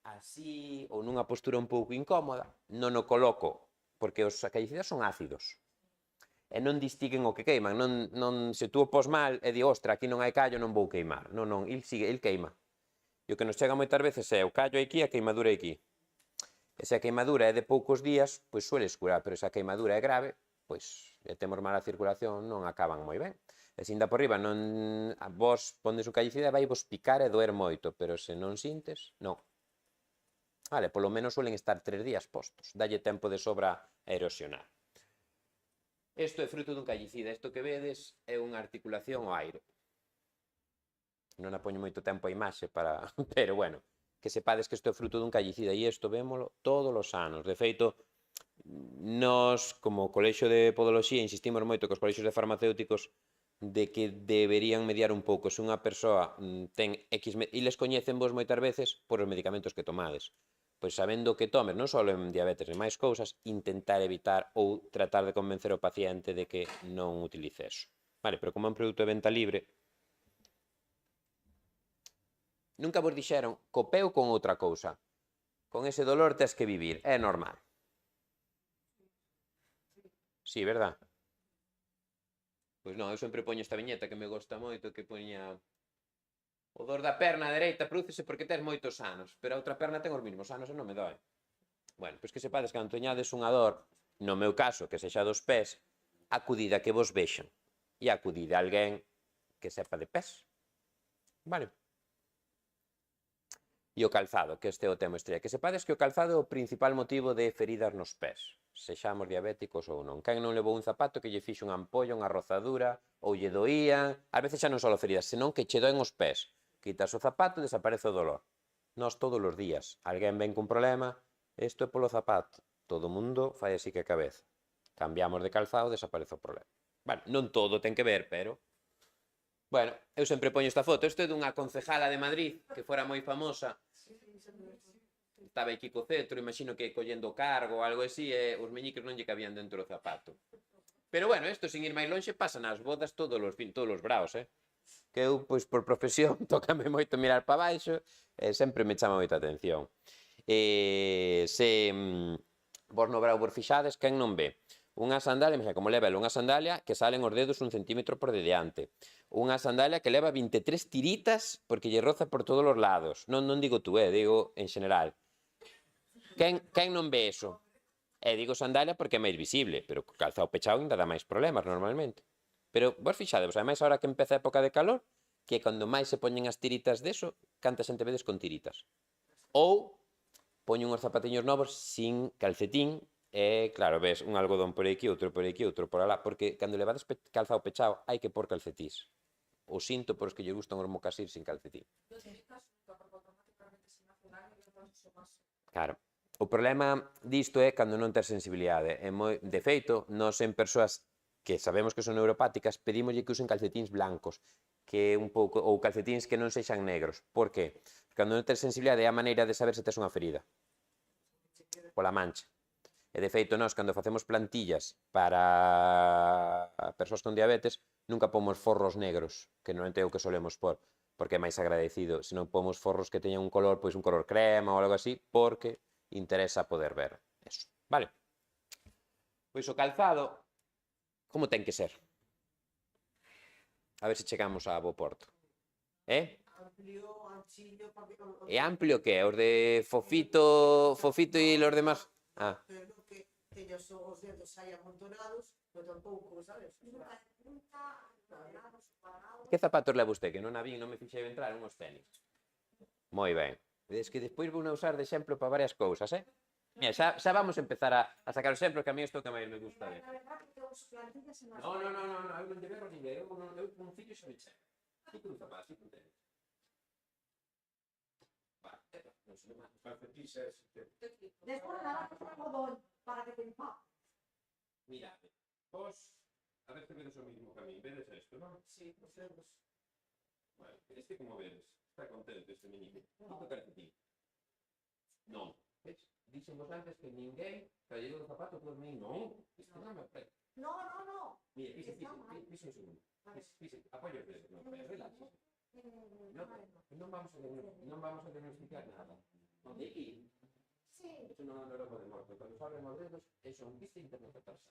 así ou nunha postura un pouco incómoda, non o coloco, porque os callicidas son ácidos e non distinguen o que queiman. Se tú o pos mal e di, ostra, aquí non hai callo, non vou queimar. Non, il queima. E o que nos chega moitas veces é o callo aquí e a queimadura aquí. E se a queimadura é de poucos días, pois sueles curar, pero se a queimadura é grave, pois e temos mala circulación, non acaban moi ben. E se ainda por riba vos pondes o callicida vai vos picar e doer moito, pero se non sintes, non. Vale, polo menos suelen estar 3 días postos. Dalle tempo de sobra a erosionar. Isto é fruto dun callicida. Isto que vedes é unha articulación ao aire. Non a poño moito tempo a imaxe para... Pero, bueno, que sepades que isto é fruto dun callicida e isto vémolo todos os anos. De feito, nós, como colexio de podoloxía, insistimos moito cos colexios de farmacéuticos de que deberían mediar un pouco se unha persoa ten X... E les coñecen vos moitas veces por os medicamentos que tomades. Pois sabendo que tomes, non só en diabetes e máis cousas, intentar evitar ou tratar de convencer o paciente de que non utilice eso. Vale, pero como é un produto de venta libre, Nunca vos dixeron copeu con outra cousa. Con ese dolor tes que vivir, é normal. Sí, verdad? Pois non, eu sempre poño esta viñeta que me gosta moito, que poña o dor da perna dereita prodúcese porque tes moitos anos, pero a outra perna ten os mesmos anos e non me dói. Bueno, pois que sepades que cando teñades unha dor, no meu caso, que sexa dos pés, acudid a que vos vexan e acudid a alguén que sepa de pés. Vale? E o calzado, que este é o tema estrella. Que sepades que o calzado é o principal motivo de feridas nos pés, sexamos diabéticos ou non. Quen non levou un zapato que lle fixo unha ampolla, unha rozadura, ou lle doían, ás veces xa non só feridas, senón que che doen os pés. Quitas o zapato e desaparece o dolor. Nós todos os días, alguén ven cun problema, isto é polo zapato, todo o mundo fai así que a cabeza. Cambiamos de calzado, desaparece o problema. Bueno, non todo ten que ver, pero... Bueno, eu sempre poño esta foto. Isto é dunha concejala de Madrid, que fora moi famosa. Estaba aquí co cetro, imagino que collendo cargo ou algo así, e os meñicos non lle cabían dentro do zapato. Pero bueno, isto, sin ir máis lonxe, pasa nas bodas todos os braos, que eu, pois, por profesión, tócame moito mirar para baixo, e sempre me chama moita atención. Se vos no brao vos fixades, quen non ve? Unha sandalia, mira, como leva unha sandalia que salen os dedos 1 centímetro por de diante. Unha sandalia que leva 23 tiritas porque lle roza por todos os lados. Non digo tú, digo en general. Quen non ve eso? Digo sandalia porque é máis visible, pero calzado pechado ainda dá máis problemas normalmente. Pero vos fixadevos, ademais, agora que empeza a época de calor, que cando máis se poñen as tiritas deso, canta xente vedes con tiritas. Ou poñen uns zapatiños novos sin calcetín, e, claro, ves un algodón por aquí, outro por alá, porque cando levades calzado pechado hai que pôr calcetís. O sinto por os que lle gustan os mocasíns sin calcetín. Claro. O problema disto é cando non tes sensibilidade. De feito, nós en persoas que sabemos que son neuropáticas, pedímoslle que usen calcetíns blancos, que un pouco, ou calcetíns que non sexan negros. Por que? Cando non tes sensibilidade é a maneira de saber se tes unha ferida. Pola mancha. E de feito, nós, cando facemos plantillas para persoas con diabetes, nunca pomos forros negros, que non é o que solemos pôr, porque é máis agradecido. Se non pomos forros que teñan un color, pois un color crema ou algo así, porque interesa poder ver eso. Vale? Pois o calzado, como ten que ser? A ver se chegamos a bo porto. Amplio, anchillo... E amplio que? Os de Fofito e los demás? Pero que teñas os dedos aí amontonados, pero tampouco, sabes? Que zapatos leva usted? Que non a vi, non me fixei entrar unhos tenis. Moi ben. Es que despois vou usar de exemplo para varias cousas, Mira, xa vamos a empezar a sacar o exemplo, que a mí isto que máis me gusta ver. No, eu non lle vero ninguén, eu un fillo xa me chega. Fico un zapato, fico un tenis. Vale, non se me calcetixes. Despois nada, que está algodón, para que te empape. Mirade, vos, a ver que vedes o mismo que a mí, vedes isto, non? Sí, os dedos. Bueno, este como vedes, está contento este menino. Fico calcetín. Non, ves? Dixen vos antes que ninguén tralleu o zapato por mí, non. Isto non me aprende. No. Mira, pise un segundo. Pise, apoio os dedos, non, reláxese. Non vamos a diagnosticar nada. Non de aquí. Sí. Isto non é un neuroma de morto. Cando se abren os dedos, é un vista internet atrasada.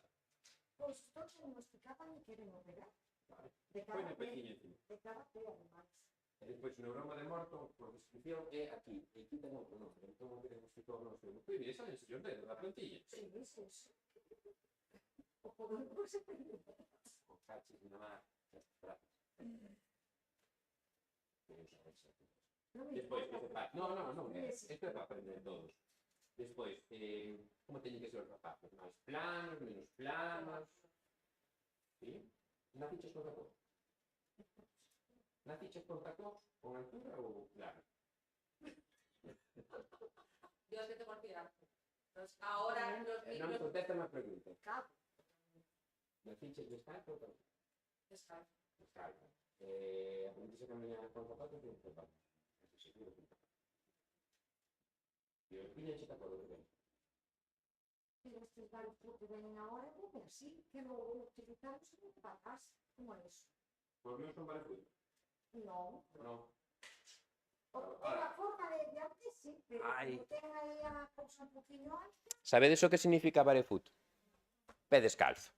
Pois todos diagnosticaban e queren operar. Vale. De Põe cada o pequinho encima. De cada pé, ademais. E despois o neuroma de morto, por descripción, é aquí. E aquí ten outro nombre. Entón, o que diagnosticou o noso. Pois mire, salen os dedos da plantilla. Sí. O poder por se perdió. O cachis na mar. Despois, que sepa. Non. Isto é para aprender todos. Despois, como teñen que ser os zapatos? Máis planos, menos planos. Sí? Naciches con tacón? Naciches con tacón? Con altura ou claro? Dios que te considera. Ahora los Non me niños... contesta má pregunta. Cabo. Naciches descalzo ou con? Descalzo. Descalzo. Aprendiste a caminar con zapatos ou con zapatos? Seguro con zapatos. E os piñas xe tacón de ben. Pero estes varios que venen ahora, porque así, que lo utilizamos en patas, como é eso? Os meus son para fútbol? Non. Non. A forma de antes, sí, pero Ai. como ten aí a cousa un poquinho alta, Sabedes o que significa barefoot? Pé descalzo,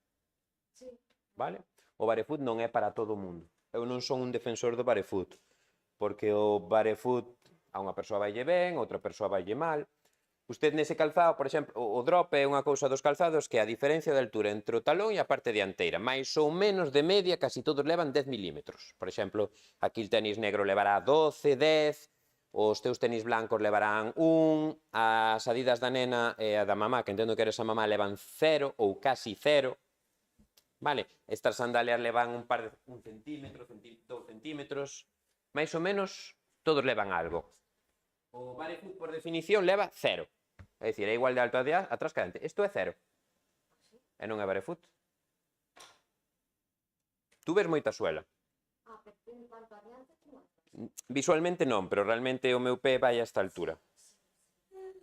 sí. vale? O barefoot non é para todo o mundo. Eu non son un defensor do barefoot, porque o barefoot a unha persoa vaille ben, a outra persoa vaille mal. Usted nese calzado, por exemplo, o drop é unha cousa dos calzados que a diferencia de altura entre o talón e a parte dianteira, máis ou menos de media, casi todos levan 10 milímetros. Por exemplo, aquí o tenis negro levará 12, 10, os teus tenis blancos levarán 1, as adidas da nena e a da mamá, que entendo que eres a mamá, levan 0 ou casi 0. Vale, estas sandalias levan un centímetro, 2 centímetros, máis ou menos todos levan algo. O barefoot, por definición, leva 0. É dicir, é igual de alto atrás que adiante. Isto é 0. E non é barefoot. Tú ves moita suela. Pero ten tanto adiante como atrás. Visualmente non, pero realmente o meu pé vai a esta altura.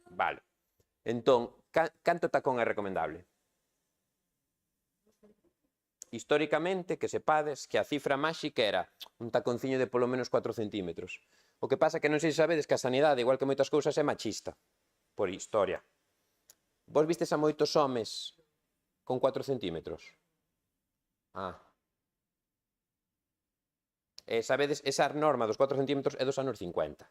Vale. Entón, canto tacón é recomendable? Históricamente, que sepades que a cifra máxica era un taconciño de polo menos 4 centímetros. O que pasa que non sei se sabedes que a sanidade, igual que moitas cousas, é machista. Por historia. Vos vistes a moitos homes con 4 centímetros? Sabedes, esa norma dos 4 centímetros é dos anos 50.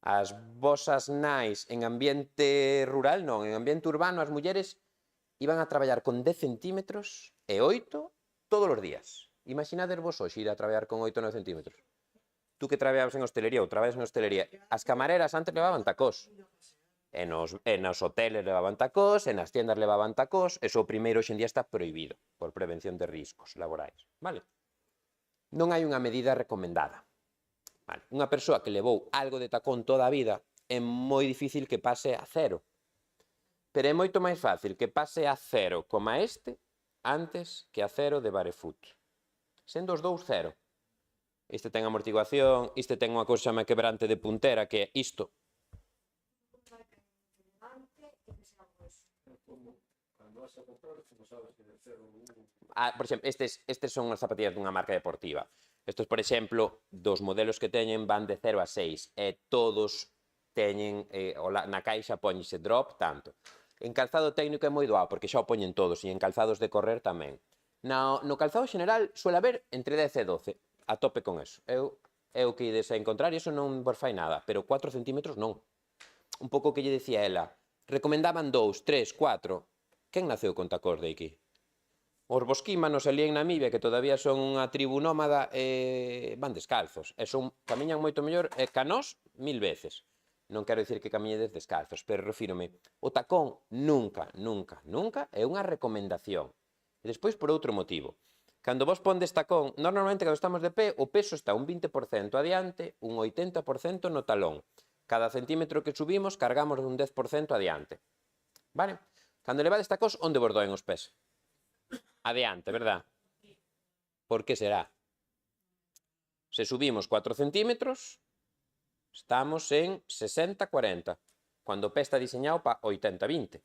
As vosas nais en ambiente rural, non, en ambiente urbano, as mulleres iban a traballar con 10 centímetros e 8 todos os días. Imaginades vos hoxe ir a traballar con 8 ou 9 centímetros. Tú que traballabas en hostelería ou traballas en hostelería, as camareras antes levaban tacós. E nos hoteles levaban tacós, e nas tiendas levaban tacós, e o primeiro hoxe en día está prohibido por prevención de riscos laborais. Vale? Non hai unha medida recomendada. Vale? Unha persoa que levou algo de tacón toda a vida é moi difícil que pase a 0. Pero é moito máis fácil que pase a 0 como este antes que a 0 de barefoot. Sendo os dous 0. Este ten amortiguación, este ten unha cousa chama quebrante de puntera, que é isto. Por exemplo, estes son as zapatillas dunha marca deportiva. Estes, por exemplo, dos modelos que teñen van de 0 a 6 e todos teñen, na caixa poñese drop tanto. En calzado técnico é moi doado, porque xa o poñen todos, e en calzados de correr tamén. No calzado xeneral suele haber entre 10 e 12, a tope con eso. É o que ides a encontrar, e iso non vos fai nada, pero 4 centímetros non. Un pouco o que lle decía ela, recomendaban 2, 3, 4. Quen naceu con tacós de aquí? Os bosquímanos ali en Namibia, que todavía son unha tribu nómada, van descalzos, e camiñan moito mellor, e canós 1000 veces. Non quero dicir que camiñedes descalzos, pero refírome, o tacón nunca, nunca, nunca é unha recomendación. E despois por outro motivo. Cando vos pondes tacón, normalmente cando estamos de pé, o peso está un 20% adiante, un 80% no talón. Cada centímetro que subimos, cargamos un 10% adiante. Vale? Cando levades tacós, onde vos doen os pés? Adiante, verdad? Por que será? Se subimos 4 centímetros, estamos en 60-40, cando o pé está diseñado para 80-20.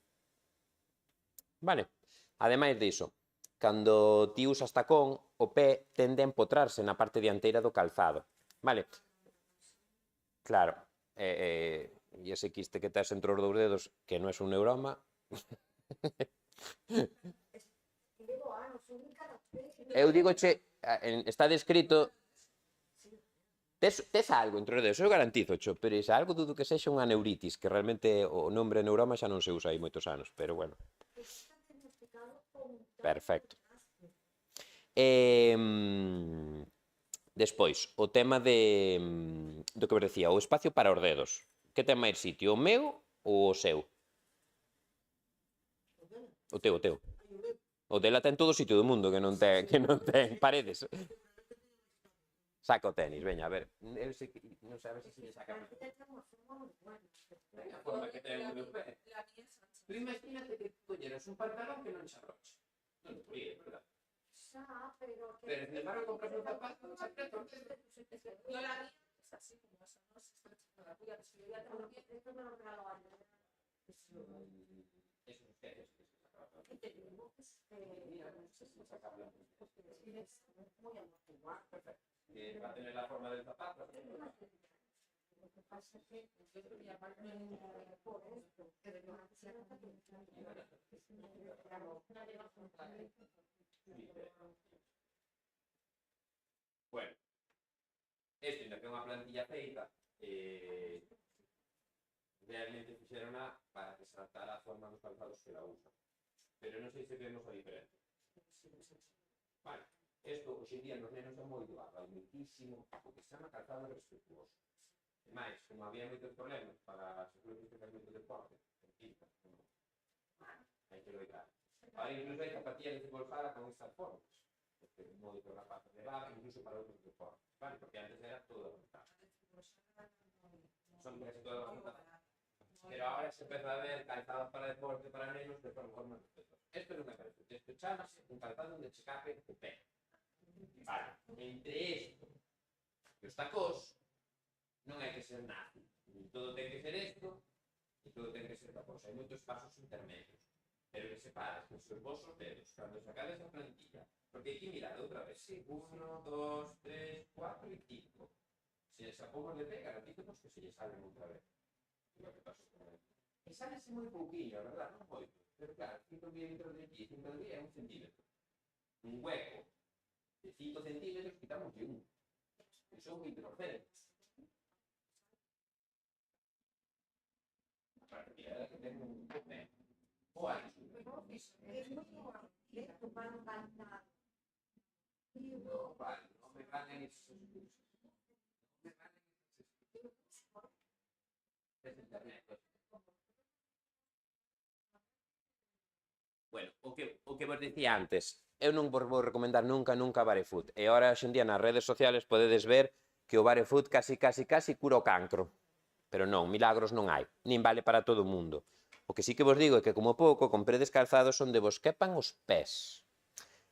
Vale? Ademais diso, cando ti usas tacón, o pé tende a empotrarse na parte dianteira do calzado. Vale? Claro. E ese quiste que tes entre os dous dedos, que non é un neuroma. Eu digoche, está descrito. Tes algo entre os dedos, eu garantizocho, pero é algo dudo que sexa unha neuritis, que realmente o nombre neuroma xa non se usa aí moitos anos, pero bueno. Perfecto. Despois, o tema do que vos decía, o espacio para os dedos. Que ten máis sitio, o meu ou o seu? O teu, o teu. O dela ten todo o sitio do mundo, que non ten paredes. Saca o tenis, veña, a ver. Eu sei que non sabes se lle saca. A forma que ten o meu pé. Tú imagínate que colleras un pantalón que non se arroche. Non te podía, verdad? Pero sin embargo compras un zapato, se aprieta o dedo. Yo la mía es así como esa, no se estrecha con la tuya, si yo ya tengo bien, esto me lo regalo a alguien. Eso es que ¿Qué te digo? mira, no sé si saca blanco. Es muy amortiguado. Perfecto. Que va a tener la forma del zapato. Lo que pasa que Yo creo que aparte no por esto, que de verdad se nota que Bueno, isto ainda que é unha plantilla feita, realmente fixerona para que saltara a forma dos calzados que la usan. Pero non sei se vemos a diferencia. Vale, isto hoxe en día nos nenos é moi doado, hai moitísimo, porque se chama calzado respetuoso. E máis, como había moitos problemas para seguros que fai moito deporte, en quinta, hai que loitar. Ahora incluso hai zapatillas de fútbol sala con estas formas, porque moitos rapazes levaban incluso para outros deportes, vale? Porque antes era todo avanzado. Son casi todas avanzadas. Pero ahora se empeza a ver calzados para deporte, para nenos, de forma respetuosa. Isto non é perfecto, isto chamase un calzado onde che cape o pé. Vale, entre isto e os tacós, non hai que ser nazi. Todo ten que ser isto e todo ten que ser tacós. Hai moitos pasos intermedios. Pero que separes os seus vosos dedos cando sacades a plantilla. Porque hai que mirar outra vez. 1, 2, 3, 4 e 5. Se les apomos de pé, garantízamos que se lle salen outra vez. Lo que pasó con él. E sálese moi pouquinho, a verdad, non moito. Pero claro, 5 milímetros de aquí, 5 de aquí é 1 centímetro. Un hueco de 5 centímetros quitamos de 1. E son microceros. A partir de que tengo un pé. O ancho. tomar un calzado. No, vale, no me valen esos excusas. No me valen esos excusas. Es internet. Bueno, o que vos dicía antes, eu non vos vou recomendar nunca Barefoot. E ahora, hoxe en día, nas redes sociales podedes ver que o Barefoot casi cura o cancro. Pero non, milagros non hai, nin vale para todo o mundo. O que sí que vos digo é que, como pouco, compredes calzados onde vos quepan os pés.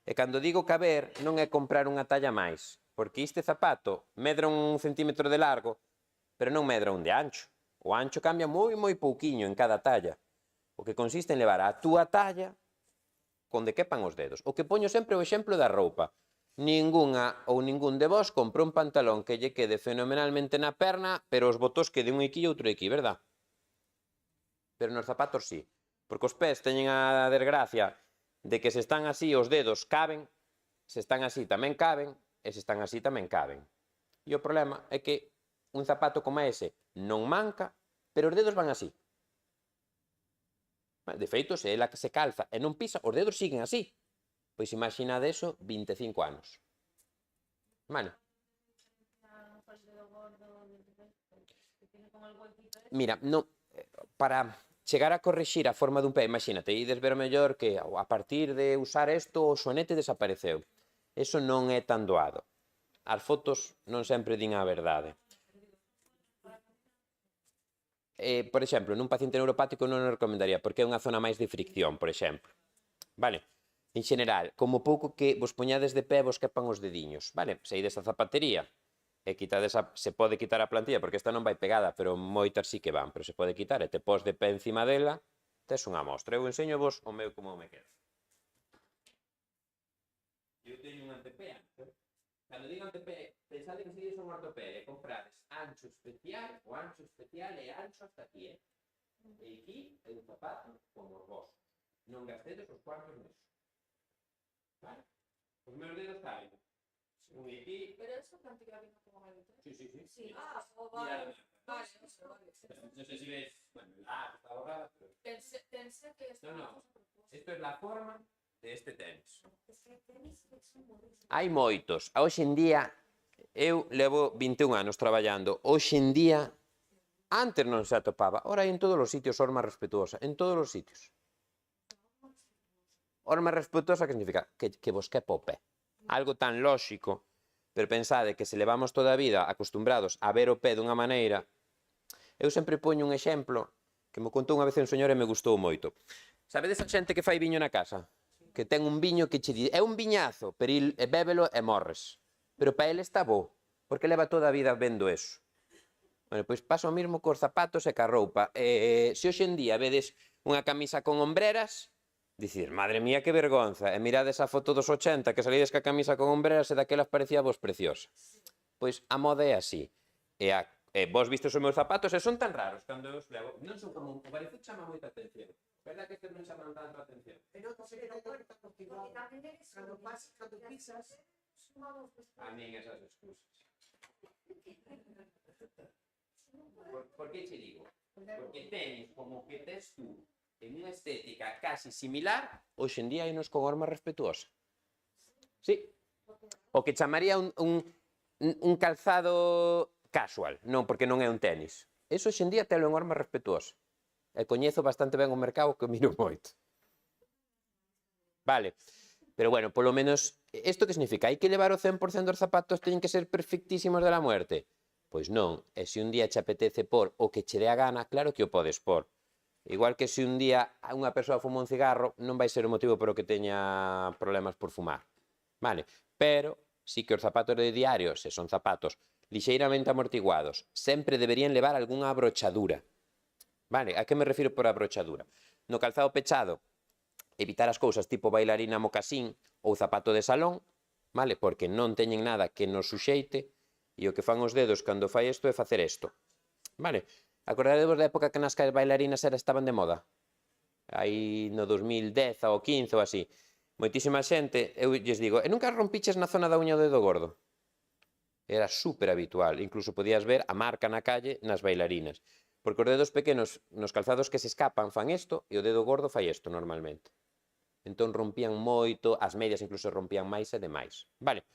E cando digo caber, non é comprar unha talla máis, porque este zapato medra 1 centímetro de largo, pero non medra un de ancho. O ancho cambia moi pouquiño en cada talla. O que consiste en levar a túa talla onde quepan os dedos. O que poño sempre o exemplo da roupa. Ningunha ou ningún de vos compra un pantalón que lle quede fenomenalmente na perna, pero os botós queden un aquí e outro aquí, verdad? Pero nos zapatos sí, porque os pés teñen a desgracia de que se están así os dedos caben, se están así tamén caben, e se están así tamén caben. E o problema é que un zapato como ese non manca, pero os dedos van así. De feito, se ela que se calza e non pisa, os dedos siguen así. Pois imaginade eso 25 anos. Vale. Mira, non, para chegar a corrixir a forma dun pé, imagínate, ides ver mellor que a partir de usar isto o sonete desapareceu. Eso non é tan doado. As fotos non sempre din a verdade. Por exemplo, nun paciente neuropático non o recomendaría, porque é unha zona máis de fricción, por exemplo. Vale? En xeral, como pouco que vos poñades de pé vos quepan os dediños, vale? Se ides a zapatería e quitades se pode quitar a plantilla, porque esta non vai pegada, pero moitas sí que van, pero se pode quitar e te pos de pé encima dela, tes unha mostra. Eu enseño vos o meu como me queda. Eu teño un antepé, cando digo antepé, pensade que se dides un ortopedia e comprades ancho especial, o ancho especial é ancho hasta aquí, E aquí é un zapato como os vos. Non gastedes os cuartos neso. Vale? Os meus dedos caen. Un aquí... Pero eso plantilla vino como mal. Sí. Sí, vale. Vale, No sé si ves... Bueno, está borrada, pero... Pensé que esto No. Esto es la forma de este tenis. Ese tenis é moi Hai moitos. Hoxe en día, eu levo 21 anos traballando. Hoxe en día, antes non se atopaba. Ora hai en todos os sitios horma respetuosa. En todos os sitios. Horma respetuosa, que significa? Que vos quepa o pé. Algo tan lóxico. Pero pensade que se levamos toda a vida acostumbrados a ver o pé dunha maneira. Eu sempre poño un exemplo que me contou unha vez un señor e me gustou moito. Sabedes a xente que fai viño na casa? Que ten un viño que che di, é un viñazo, pero bébelo e morres. Pero para ele está bo, porque leva toda a vida vendo eso. Bueno, pois pasa o mesmo cos zapatos e ca roupa. Se hoxe en día vedes unha camisa con ombreras, dicir, madre mía, que vergonza. E mirades a foto dos 80 que salides ca camisa con ombreras e daquelas parecía vos preciosa. Pois a moda é así. E vos vistes os meus zapatos e son tan raros cando os levo. Non son como... O Barefoot chama moita atención. Verdad que estes non chaman tanto a atención? Pero no se le da cuenta porque igual, cuando pisas, A min esas excusas. Por que che digo? Porque tenis como que tes tú en unha estética casi similar, hoxe en día hai nos con horma respetuosa. Sí. O que chamaría un calzado casual, non, porque non é un tenis. Eso hoxe en día telo en horma respetuosa. E coñezo bastante ben o mercado que miro moito. Vale. Pero bueno, polo menos, isto que significa? Hai que levar o 100% dos zapatos, teñen que ser perfectísimos de la muerte? Pois non, e se un día che apetece por o que che dé a gana, claro que o podes por. Igual que se un día unha persoa fuma un cigarro, non vai ser o motivo por o que teña problemas por fumar. Vale? Pero, si que os zapatos de diario, se son zapatos lixeiramente amortiguados, sempre deberían levar algunha abrochadura. Vale? A que me refiro por abrochadura? No calzado pechado, evitar as cousas tipo bailarina mocasín ou zapato de salón, vale? Porque non teñen nada que nos suxeite e o que fan os dedos cando fai isto é facer isto. Vale? Acordadevos da época que nas bailarinas estaban de moda? Aí no 2010 ou 15 ou así. Moitísima xente, eu lles digo, e nunca rompiches na zona da uña do dedo gordo? Era super habitual, incluso podías ver a marca na calle nas bailarinas. Porque os dedos pequenos nos calzados que se escapan fan isto e o dedo gordo fai isto normalmente. Entón rompían moito, as medias incluso rompían máis e demais. Vale.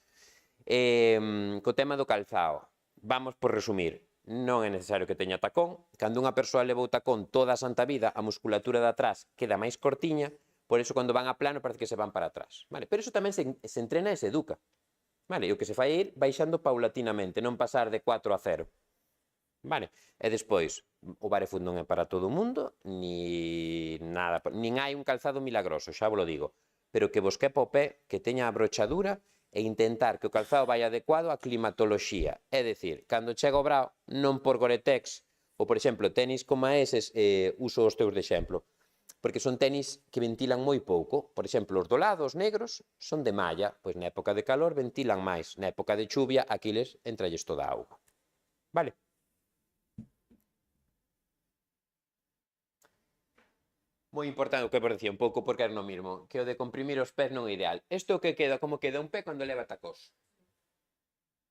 Co tema do calzado, vamos por resumir, non é necesario que teña tacón. Cando unha persoa levou tacón toda a santa vida, a musculatura de atrás queda máis cortiña, por iso cando van a plano parece que se van para atrás. Vale. Pero iso tamén se entrena e se educa. Vale. E o que se fai é ir baixando paulatinamente, non pasar de 4 a 0. Vale. E despois, o barefoot non é para todo o mundo, nin nada, nin hai un calzado milagroso, xa vos lo digo, pero que vos quepa o pé, que teña a brochadura e intentar que o calzado vai adecuado á climatoloxía. É dicir, cando chega o brao, non por Gore-Tex, ou por exemplo, tenis como eses, uso os teus de exemplo, porque son tenis que ventilan moi pouco. Por exemplo, os dolados negros son de malla, pois na época de calor ventilan máis, na época de chuvia, aquiles entralles toda a auga. Vale? Moi importante o que vos decía, un pouco porque é no mismo, que o de comprimir os pés non é ideal. Isto que queda, como queda un pé cando leva tacós.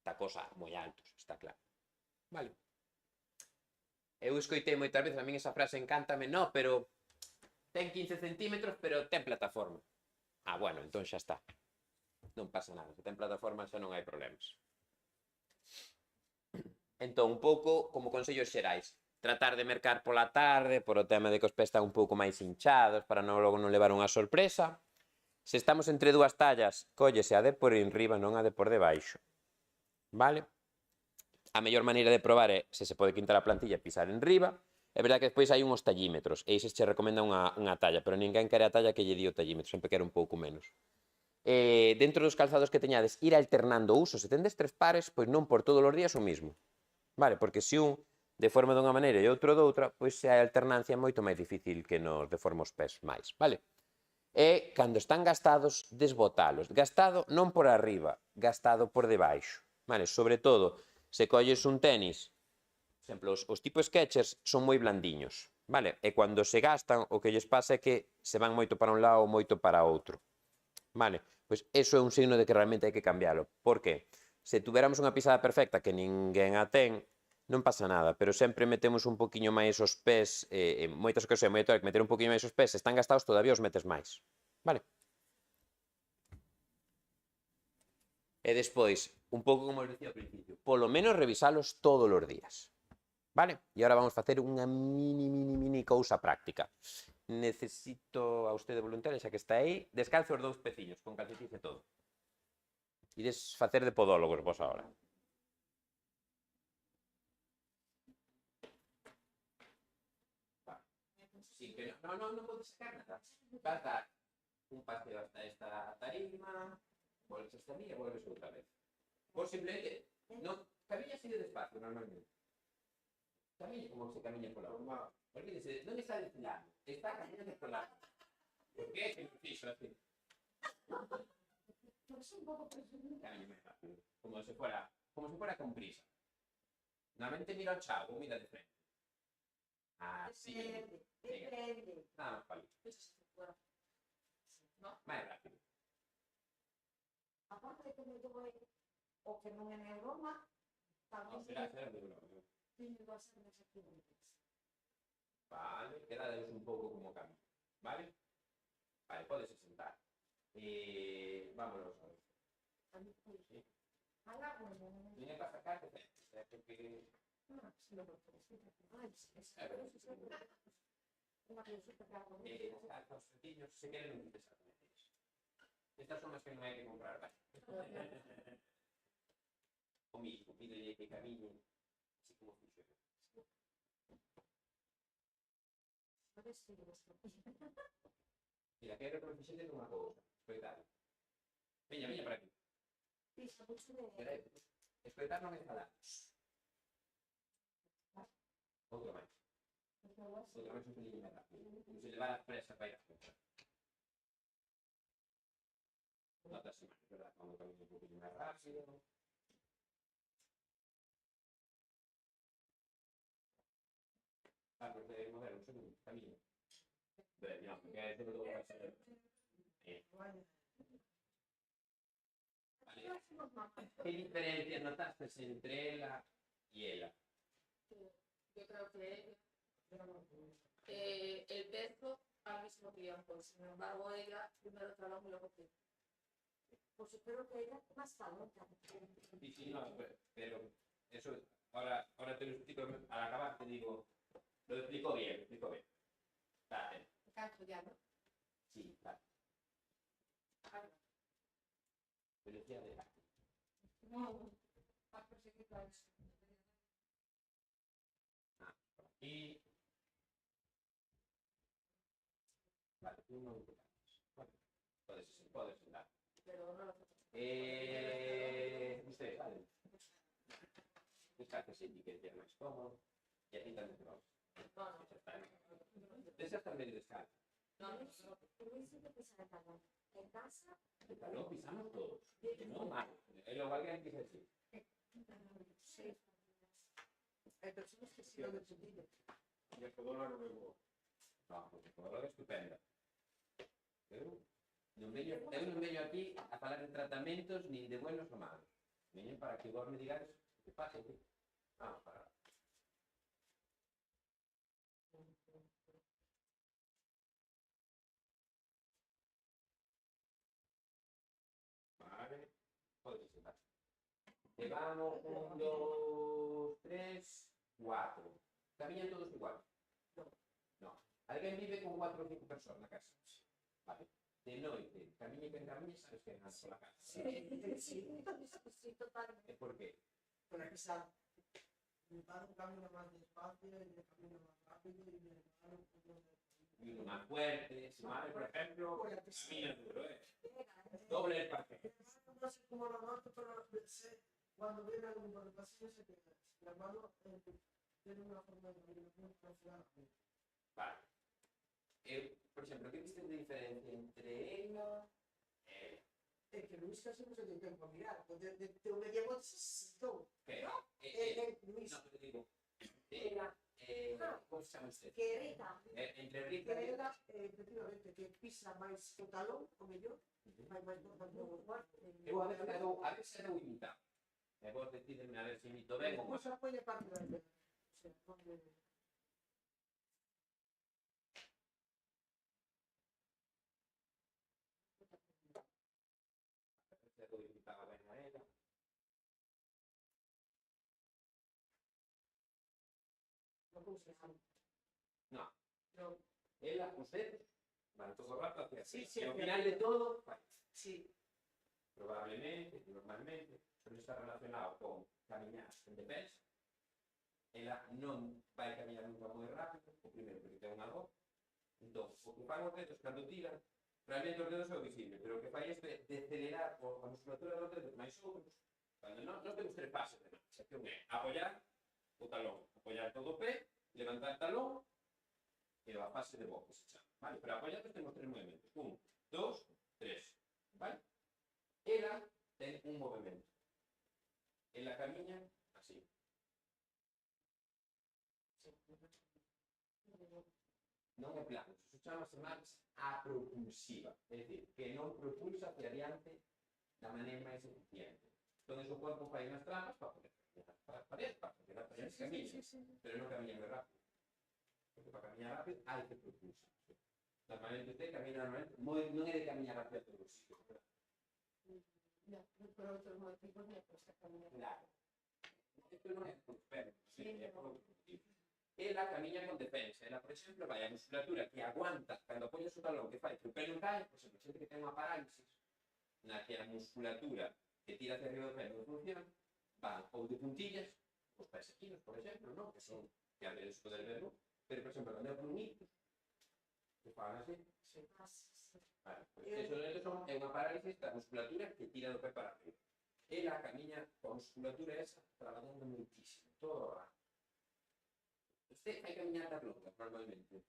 Tacós moi altos, está claro. Vale. Eu escoitei moitas veces, a min esa frase encántame, no, pero ten 15 centímetros, pero ten plataforma. Ah, bueno, entón xa está. Non pasa nada, se ten plataforma xa non hai problemas. Entón, un pouco como consellos xerais. Tratar de mercar pola tarde, por o tema de que os pés están un pouco máis hinchados, para logo non levar unha sorpresa. Se estamos entre dúas tallas, cóllese a de por enriba, non a de por debaixo. Vale? A mellor maneira de probar é, se se pode quintar a plantilla, pisar enriba. É verdade que despois hai uns tallímetros, e iso che recomenda unha talla, pero ninguén quere a talla que lle di o tallímetro, sempre quere un pouco menos. Dentro dos calzados que teñades, ir alternando uso. Se tendes 3 pares, pois non por todos os días o mismo. Vale? Porque se un de forma dunha maneira e outro doutra, pois se a alternancia é moito máis difícil que nos deforma os pés máis, vale? E cando están gastados, desbotalos. Gastado non por arriba, gastado por debaixo, vale? Sobre todo, se colles un tenis, por exemplo, os tipo Skechers son moi blandiños, vale? E cando se gastan, o que lles pasa é que se van moito para un lado ou moito para outro, vale? Pois iso é un signo de que realmente hai que cambialo. Por que? Se tuveramos unha pisada perfecta que ninguén a ten, non pasa nada, pero sempre metemos un poquinho máis os pés, en moitas ocasións, moi que meter un poquinho máis os pés, se están gastados todavía os metes máis, vale? E despois, un pouco como os dicía ao principio, polo menos revisalos todos os días, vale? E agora vamos facer unha mini cousa práctica. Necesito a usted de voluntario, xa que está aí, descalce os 2 peciños, con calcetines e todo. Ides facer de podólogos vos agora. Sí, que non podes sacar nada. Vas dar un paseo hasta esta tarima, volves hasta mí e volves outra vez. Vos simplemente, non, camiña así de despacio normalmente. Camiña como se camiña pola rúa. Olvídese, non está desfilando, está camiñando pola rúa. Por que que me fixo así? Camiña máis rápido, como se fuera con prisa. Normalmente mira ao chavo, mira de frente. Así. Depende. Nada máis palito. Eso se fuera. ¿No? Máis rápido. Aparte de que me doe o que non é neuroma, tamén Será de broma. teño dúas armas aquí dentro. Vale, quedades un pouco como cambio. Vale? Vale, podes sentar. Vámonos a ver. Sí. Alá, bueno, Tiña que sacar de frente. Porque... si lo puedo decir. Ai, unha cosita que hago. Os calzoncillos, se queren, non quites exactamente iso. Estas son as que non hai que comprar, vale? O mismo, pídele que camine, así como funciona. A ver se gusto. Mira, quero que me fixetes unha cousa. Escoitar. Veña para aquí. Pisa mucho de... Querai, escoitar non é falar. Outro máis. Outro máis un pelín máis rápido. Como se levar a presa para ir a comprar. Notas máis, verdad? Cando camino un poquinho máis rápido. Pues de mover un segundo, camino. No, porque eso no lo voy a hacer. Vale. ¿Qué diferencia notaste entre ella y ella? Yo creo que el peso al mismo tiempo. Sin embargo, ella primero trabajo y luego peso. Pues espero que ella más talenta. Sí, no, pero eso, ahora te lo explico, al acabar te digo, lo explico bien, lo explico bien. Dale. Canto ya, ¿no? Sí, dale. Te decía de dale. No, has perseguido a eso. Por aquí. Vale, tú no te cambies. Bueno, puedes sentar. Pero no lo sé. Ustedes, vale. Busca que se quede más cómodo. Y a ti también te vas. No, Esa está medio descalza. no. Luis siempre pisa el talón. En casa, Lo pisamos todos. No mal. Es lo igual que hay que decir. Sí. Hay personas que sí lo necesitan. Y el podólogo luego. No, porque el podólogo es estupenda. Eu non veño aquí a falar de tratamentos nin de buenos ou malos. Veño para que vos me digades o que pasa aquí. Vamos para lá. Vale. Podes sentar. Llevamos 1, 2, 3, 4. Camiñan todos igual. No. Alguén vive con 4 ou 5 persoas na casa. Vale. De noite, camiñe que camiñe, sabes que andas pola casa. sí, totalmente. E por qué? Para que salga. Mi padre camina más despacio, y camina más rápido, y mi hermano Y uno más fuerte, su madre, por ejemplo, Por la que camina duro, doble el parque. no sé cómo lo noto, pero sé, cuando viene algún por el pasillo sé que mi hermano tiene una forma de caminar muy profesional. Vale. Por exemplo, que viste de diferencia entre ella e ela? É que Luis casi non se ten tempo a mirar, te me llevo todo. Que? Luis, No, te digo, ela, como se chama usted? Que Rita, Entre que Rita e ela, efectivamente, que pisa máis o talón, o mellor, vai máis importante o cuarto. eu a veces dou imitado. E vos decideme a ver se imito ben ou mal. Pois apoia parte da idea. O sea, onde... Se dou imitado ben a ela. Non cousa así. No. Non. Ela, os dedos, van todo o rato hacia Sí, así. sí, E ao hacia final de arriba. todo, vai. Sí, Probablemente, normalmente, pero está relacionado con camiñar de pés. Ela non vai camiñar nunca moi rápido, o primeiro porque ten unha dor. Entón, o que fan os dedos cando tiran, realmente os dedos é o visible, pero o que fai é decelerar a musculatura dos dedos máis outros. Cando non temos tres fases de marcha, que é apoiar o talón, apoiar todo o pé, levantar o talón e a fase de boca se chama. Vale? Pero apoiados temos tres movimentos. 1, 2, 3. Vale? Ela ten un movimento. Ela camiña así. chamase marcha apropulsiva, é dicir, que non propulsa hacia adiante da maneira máis eficiente. Entón, o corpo fai unhas trampas para poder camiñar para as paredes, camiña, pero non camiña moi rápido. Porque para camiñar rápido hai que propulsar. Normalmente usted camina normalmente, non é de camiñar rápido a todos os sitios, ¿verdad? Ya, por outros motivos me cuesta caminar. Claro. Isto non é por perno, é por outro motivo. Ela camiña con defensa. Ela, por exemplo, vai a musculatura que aguanta cando apoias o talón que fai que o pelo cae, por exemplo, xente que ten unha parálisis, na que a musculatura que tira hacia arriba do pelo non funciona, van ou de puntillas, os pés equinos, por exemplo, non? Que son, que a veces poder verlo, pero, por exemplo, cando é plunitos, que fan así, vale, pues eso é unha parálisis da musculatura que tira do pé para arriba. Ela camiña coa musculatura esa traballando muitísimo, todo o rato. Usted hai camiñadas longas, normalmente.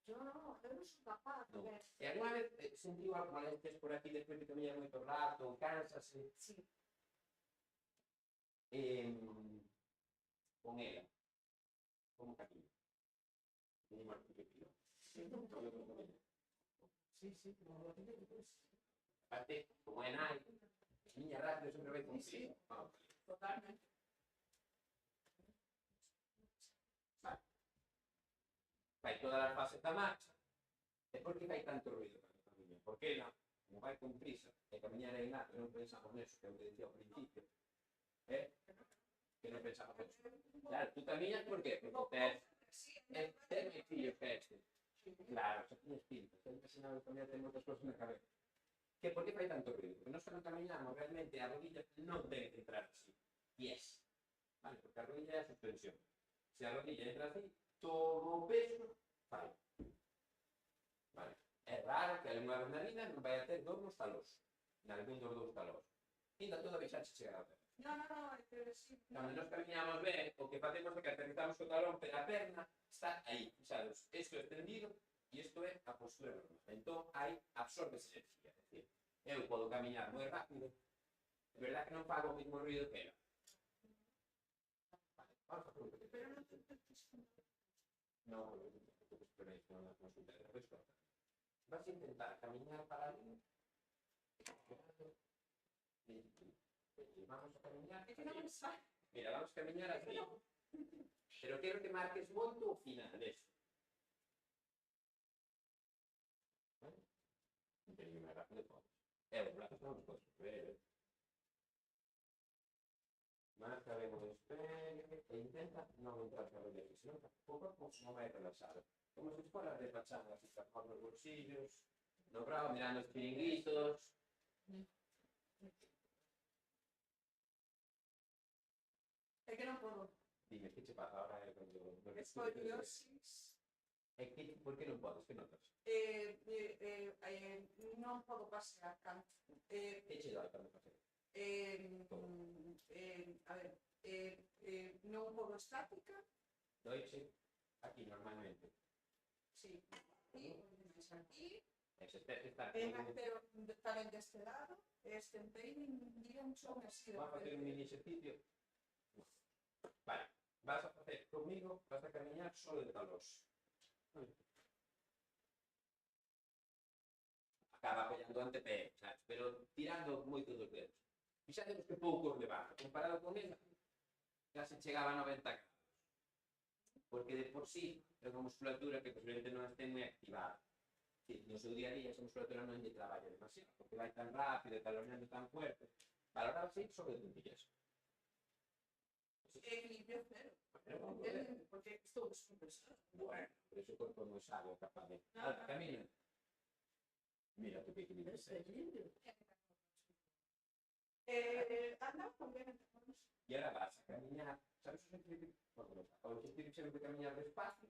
Yo non son capaz de Non. ver. E alguna vez sentiu algo molestias por aquí despois de camiñar moito rato, cánsase? Sí. Con ela, como camiña? Como marco que pilo. Sí, como lo tiene que ser. Aparte, como é nai, camiña rápido sempre vai con Sí. pilo. Totalmente. Fai todas as fases da marcha. E por que fai tanto ruido cando camiña? Porque ela, como vai con prisa, e camiñar é innato, non pensamos neso, que é o que decía ao principio, que non pensamos neso. Claro, tú camiñas por qué? Porque tes máis fillos que este. Claro, xa tiñes pinta, sempre senado que camiñar ten moitas cosas na cabeza. Que por que fai tanto ruido? Porque nós cando camiñamos realmente a rodilla non debe entrar así, pies, vale? Porque a rodilla é a suspensión. Se a rodilla entra así, todo o peso fai. Vale? É raro que algunha vez na vida non vai a ter dor nos talós, nalgún dos dous talós. Ainda toda vez xa chegar a perna. No, é que sí. Cando nos camiñamos ben, o que facemos é que aterrizamos o talón, pero a perna está aí, sabes? Isto é extendido e isto é a postura normal. Entón, aí absorbes energía. É dicir, eu podo camiñar moi rápido, é verdad que non fago o mesmo ruido que ela. Vale, vamos a preguntar. Pero non te No, no sucede. Vas a intentar caminar para arriba. Vamos a caminar. É que non me sai. Mira, vamos a caminar así. Pero quero que marques moito o final desto. Un pelín máis rápido podes. Os brazos non os podes ver. Marca ben o despegue e intenta non entrar na rodilla, senón que o corpo non vai relaxado. Como se fuera despachando así, tapando os bolsillos, no bravo, mirando os chiringuitos. É que non podo. Dime, que che pasa ahora? Escoliosis. É que, por que non podes? Que notas? Non podo pasear tanto. Que che dói cando paseo? A ver, non podo estática. Doiche aquí normalmente. Sí. Aquí. Ese está Pero tamén deste lado. Tentei ir un chón así. Vas a facer un mini exercicio. Vale, vas a facer comigo, vas a camiñar solo de talós. Acaba apoiando o antepé, sabes? Pero tirando moito dos dedos. Fixademos que pouco levanta. Comparado con ela, já se chegaba a 90 grados. Porque de por sí é unha musculatura que posiblemente non este moi activada. No seu día a día esa musculatura non lle traballa demasiado, porque vai tan rápido, taloneando tan fuerte. Valoraba así sobre puntillas. Equilibrio cero. Porque estou descompensado. Bueno, pero ese corpo non sabe o capaz de... Camina. Mira, tu que equilibrio es ese. Anda, tamén. E ahora vas a camiñar, sabes o equilibrio? O equilibrio sempre de camiñar despacio,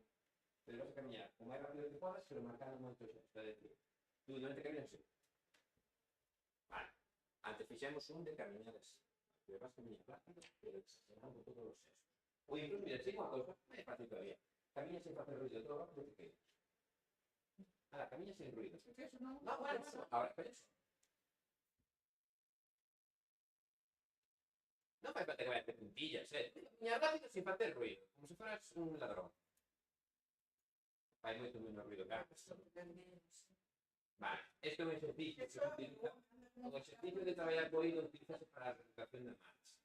pero vas a camiñar o máis rápido que podas, pero marcando moito xesto, é dicir, tú non te camiñas así. Vale, antes fixemos un de camiñar así. Pero vas a camiñar rápido, pero exagerando todos os xestos. Ou incluso, mira, sei unha cousa, máis fácil todavía. Camiña sen facer ruido, todo rápido que queira. Ahora, camiña sen ruido. No, Bueno, ahora, pero eso. Non fai falta que vayas de puntillas, Camiñar rápido sin facer ruido, como se fueras un ladrón. fai moito menos ruido que antes. Vale, este é un exercicio que se utiliza. O exercicio de traballar co oído utilízase para a recuperación de marcha.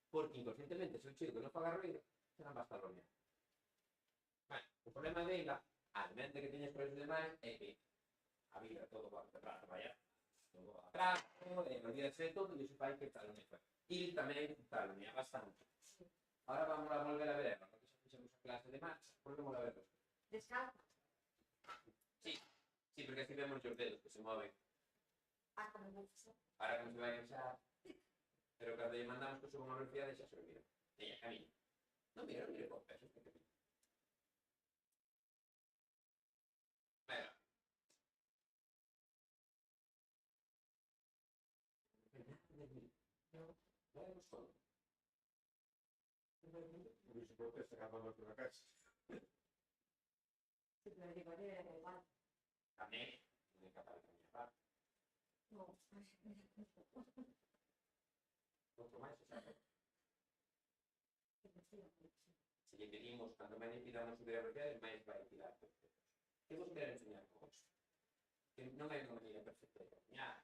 Porque inconscientemente, se o chico non faga ruido, se non basta roñar. Vale, o problema dela, a mente que teñes por eso demais, é que a vida todo va a traballar. Todo atrás, olvídase de todo, e iso fai que talonea. E tamén talonea bastante. Ahora vamos a volver a ver, porque xa fixemos a clase de marcha, volvemos a ver. Descalza. Sí, porque así vemos os dedos que se moven. Ah, como mucho. Ahora como se vai a ensar, pero cando lle mandamos que suba unha velocidade xa se olvida. Ella camina. Non mira con peso, que camina. Venga. No, vamos con. Por iso protesta cando volve na casa. Sí, pero llevaré igual. Tamén, non é capaz de caminar. No. Outro máis, se sabe. Se lle pedimos, cando máis lle pidamos subir a velocidade, máis vai tirar perfectos. Temos que enseñar con isto. Que non hai unha maneira perfecta de camiñar,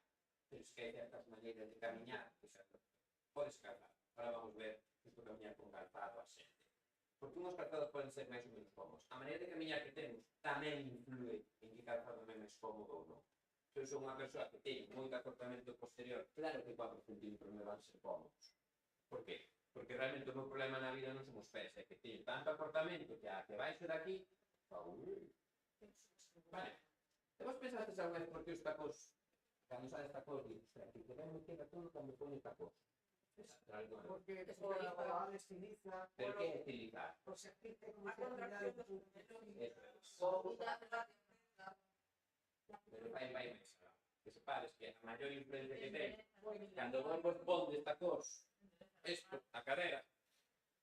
pero es que hai certas maneiras de camiñar que podes calzar. Ahora vamos ver isto camiñar con calzado a xente. Porque unhos calzados poden ser máis ou menos cómodos. A maneira de camiñar que temos tamén influe en que calzado é máis cómodo ou non. Se eu sou unha persoa que teño moito acortamento posterior, claro que 4 centímetros me van ser cómodos. Por qué? Porque realmente o meu problema na vida non son os pés, é que teño tanto acortamento que a que baixo daqui, vale. E vos pensastes alguna vez por que os tacos, cando sales tacos, digo, ostras, que ben me queda todo cando poño tacos? Porque la estiliza, Pero que é estilizar? o sea, que é como A contracción dos Pero vai máis alá. Que separes que a maior influencia que ten, cando vos pondes tacos, isto, a cadera,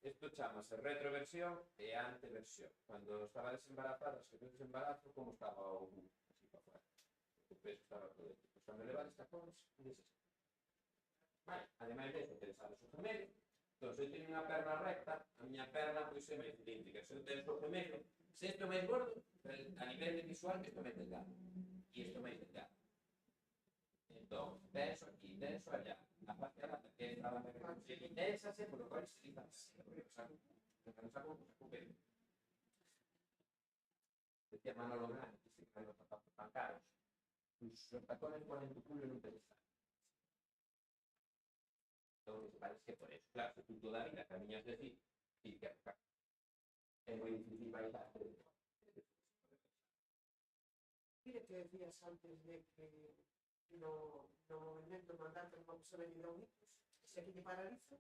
isto chamase retroversión e anteversión. Cando estaba desembarazadas, que veces embarazo, como estaba o así para fora. O peso estaba todo dentro. Pois cando levades tacos, dices. Vale, ademais de eso, pensades o gemelo. Entón, se eu teño unha perna recta, a miña perna pois é máis cilíndrica. Se eu teño o gemelo, se isto é máis gordo, a nivel de visual, isto é máis delgado. E isto é máis delgado. Entón, denso aquí, denso allá. A parte alta que estaba de reconcilio, densase, por lo cual estilizase. Cando saco, pelo. Decía Manolo Grande, que se crean los zapatos tan caros. Los tacones ponen tu culo en un pedestal. Entonces, parece que por eso, claro, se tú toda a vida camiñas de ti, y que é moi difícil bailar. Mire que decías antes de que no movimento mandante vamos a venir a unidos, se aquí te paraliza,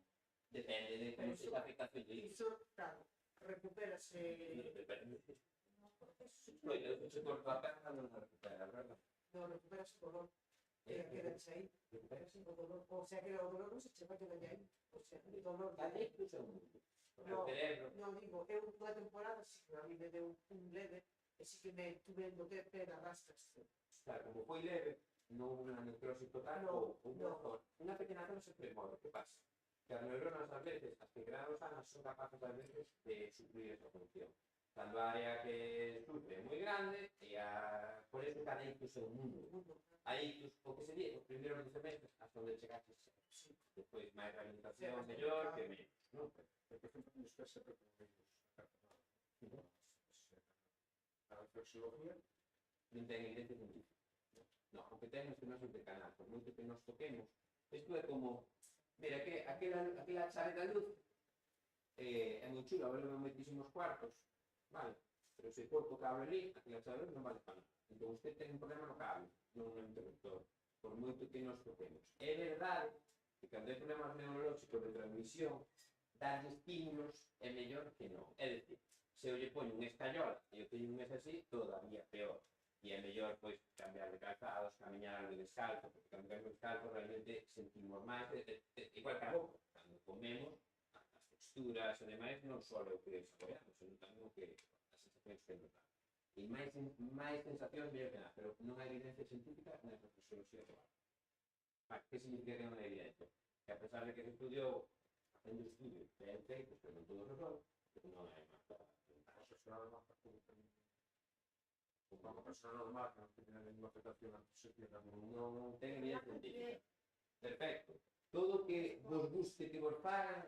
Depende de como se a afectación de iso. iso, claro, recupérase. Se corta a perna, non a recupera, verdad? No, recuperas o dolor, quedas aí, recuperas o dolor, o sea que o dolor non se che vai quedar aí, o sea, o dolor Cada incluso é un mundo. O cerebro, non digo, eu unha temporada si que a mí me deu un leve, e si que me tuve do que pera rastras, claro, como foi leve, non unha necrosis total ou unha pequena zona se premove. Que pasa? Que as neuronas, ás veces, as que crean os sanas, son capaces, ás veces, de suplir esa función. Cando a área que sufre é moi grande, e por eso cada ictus é un mundo. A ictus, o que se di, os primeiros 12 meses, hasta onde chegaste, despois máis rehabilitación, mellor, que menos. Non? Porque sempre nos pés sempre con ellos. A reflexología Non ten evidencia científica. No, o que ten é que non se intercanal, por moito que nos toquemos. Isto é como, mira, que aquela chave da luz é moi chula, vale moitísimos cuartos, vale? Pero se corto o cable ali, aquela chave da luz non vale para nada. Entón, usted ten un problema no cable, non no interruptor, por moito que nos toquemos. É verdade que cando hai problemas neurolóxicos de transmisión, darlle estímulos é mellor que non. É dicir, se eu lle poño un escayola e eu teño un mes así, todavía peor. E é mellor, pois, cambiar de calzados, camiñar algo descalzo, porque cando cambiamos descalzo realmente sentimos máis, igual que a boca. Cando comemos, as texturas e demais non só o que saboreamos, senón tamén o que as sensacións que nos dá. E máis sensacións mellor que nada, pero non hai evidencia científica na reflexología global. Que significa que non hai evidencia? Que a pesar de que se estudiou, facendo estudios ben feitos, pero non todos os son, non hai máis para asociado a Como una persona normal que non tiene ninguna afectación se pierda Non ten evidencia científica. Perfecto. Todo que vos guste que vos fagan,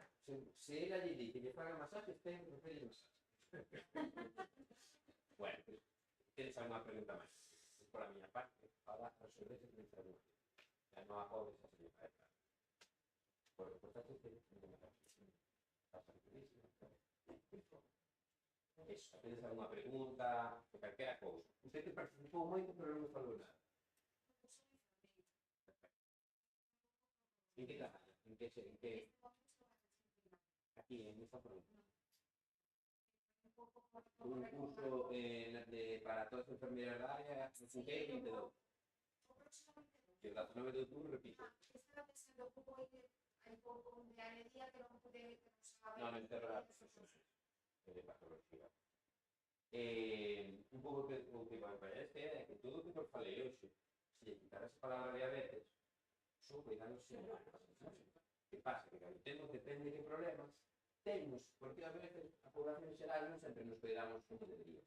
se ela lle di que lle fagan masajes, ten que facerlle masajes. Bueno, pues, tienes alguna pregunta máis? Por a miña parte, para resolver ese problema. Ya non a podes a señora de cara. Por reportaxe que non me da pasa buenísimo. Eso, tienes alguna pregunta, o calquera cousa. Usted que participou moito, pero non me falou nada. En que traballa? En que aquí, en esta pregunta? Un curso para todas as enfermeras da área, en que 22. E o 19 de outubro, repito. Estaba pensando un pouco que hai pouco de alegría que non pude, que non sabe. Non, enterrar de patología. Un pouco que o que vai para este é que todo o que vos falei hoxe, se lle quitar esa palabra diabetes, son cuidados xerais. Que pasa? Que cando temos depende de que problemas, temos, porque a veces a población xeral non sempre nos cuidamos como debería.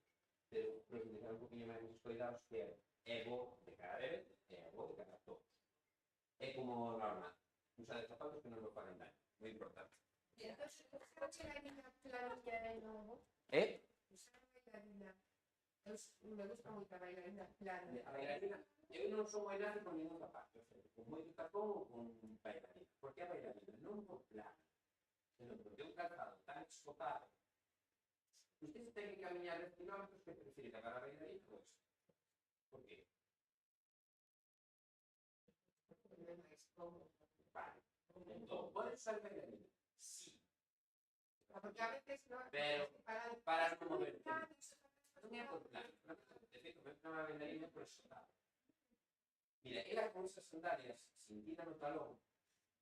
Pero profundizar un poquinho máis nos cuidados que é bo de cara a diabetes e é bo de cara a todos. É como normal. Usar zapatos que non nos fagan daño. Moi importante. Entón, usar a planilla de novo. Usar a bailarina. Me gusta moito a bailarina plana. A bailarina, eu non sou moi nazi con ningún zapato, con moito tacón ou con bailarina. Por que a bailarina? Non por plano, senón porque é un calzado tan explotado. Usted se ten que camiñar 10 kilómetros que prefire cagar a bailarina ou eso. Por qué? Vale. Entón, podes usar bailarina? Sí. Porque a veces Pero para como ver. Non é por plano. De feito, me entra unha bailarina por exotado. Mira, ela con esas sandalias, sin tira no talón,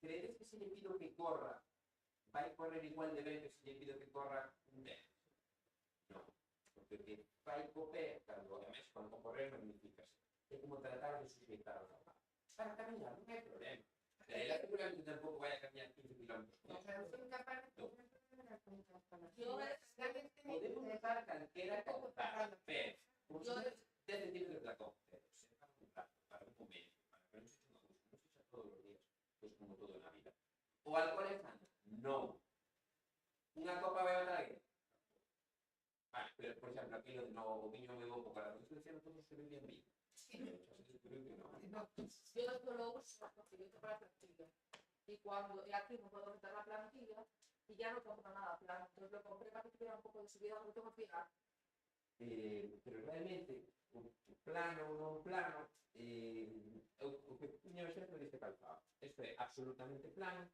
crees que se lle pido que corra, vai correr igual de ben que se lle pido que corra un 10? Non. Porque o que vai co pé, cando, además, cando correr, magnificase. É como tratar de suxeitar o zapato. Para camiñar non hai problema. Pero ela seguramente tampouco vai a camiñar 15 km. Podemos usar calquera calzado, pero por 10 centímetros de tacón, pero se para un rato, para un momento, para que non se tenga gusto, non se echa todos os días, pois como todo na vida. O alcohol é sano? Non. Unha copa vai matar a alguén? Vale, pero por exemplo, aquilo de no viño moi bo para os que decían todos se bebían vino. Yo solo uso cocimiento para plantilla. Y aquí no puedo meter la plantilla y ya no compro nada plano. Entonces lo compré para que tuviera un poco de subida, no tengo que fijar. Pero realmente, o plano ou non plano, o que puño exemplo deste calzado. Isto é absolutamente plano,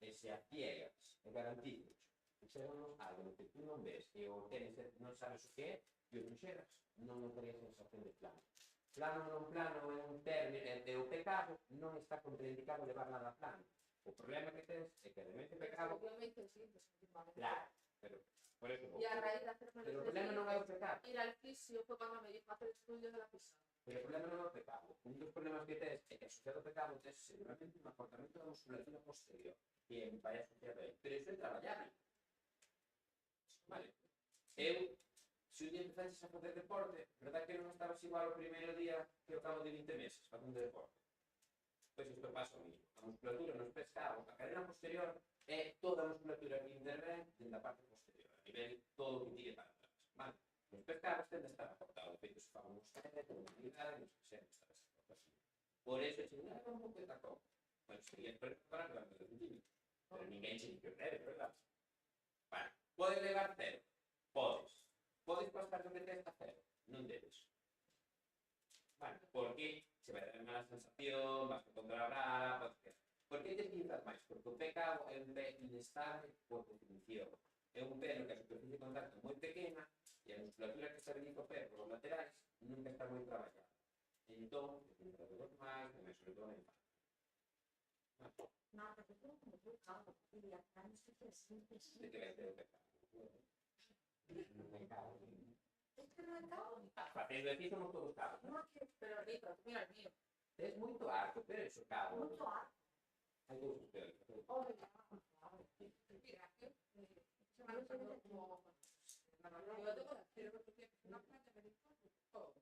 e se a ciegas, e garantizo, fixémonos algo que tú non ves, e o tenes, non sabes o que é, e o fixeras, non terías sensación de plano. Plano ou non plano é un término, e o pecado non está contraindicado levar nada plano. O problema que tens é que ademais de pecado... Obviamente sí, pues, Claro, pero por eso... Y a raíz de hacerme Pero o problema non é o pecado. ir al fisio fue cuando me dijo hacer estudios de la pisada. Pero o problema non é o pecado. Un dos problemas que tens é que asociado ao pecado tens seguramente un acortamento da musculatura posterior que vai asociado a ele. Pero iso é traballable. Vale. Eu, se un día empezases a facer deporte, verdad que non estabas igual o primeiro día que ao cabo de 20 meses facendo deporte? Pois isto pasa o mismo. A musculatura nos pescados, a cadena posterior é toda a musculatura que intervén dentro da parte posterior, a nivel todo o que tire para atrás. Vale? Nos pescados tende a estar acortado, de feito se faga un mostrete, con movilidade, non sei se está así. Por eso, se non leva un pouco de tacón, bueno, sería para levar de centímetros, pero ninguén se dice que debe, verdad? Vale, podes levar cero? Podes. Podes pasar do que tens a cero? Non debes. Vale, porque se vai dar mala sensación, vas a contrabrar, podes quedar. Por que te pintas máis? Porque o pecado é un pé inestable por definición. É un pé no que a superficie de contacto é moi pequena e a musculatura que estabiliza o pé por os laterais nunca está moi traballada. Entón, te pintas dos máis, sobre todo na infancia. No, porque tengo como pecado. Y acá no sé qué siempre sí. De que vai ter o pecado. Non hai cabo. Es que no acabo. Facendo aquí somos todos cabos. No, que Pero rico, mira el mío. Es moito alto, pero iso cabo. mucho arte. Hai cousas peores. Mira, se me ha como... Yo tengo la quiero porque una planta me dijo todo.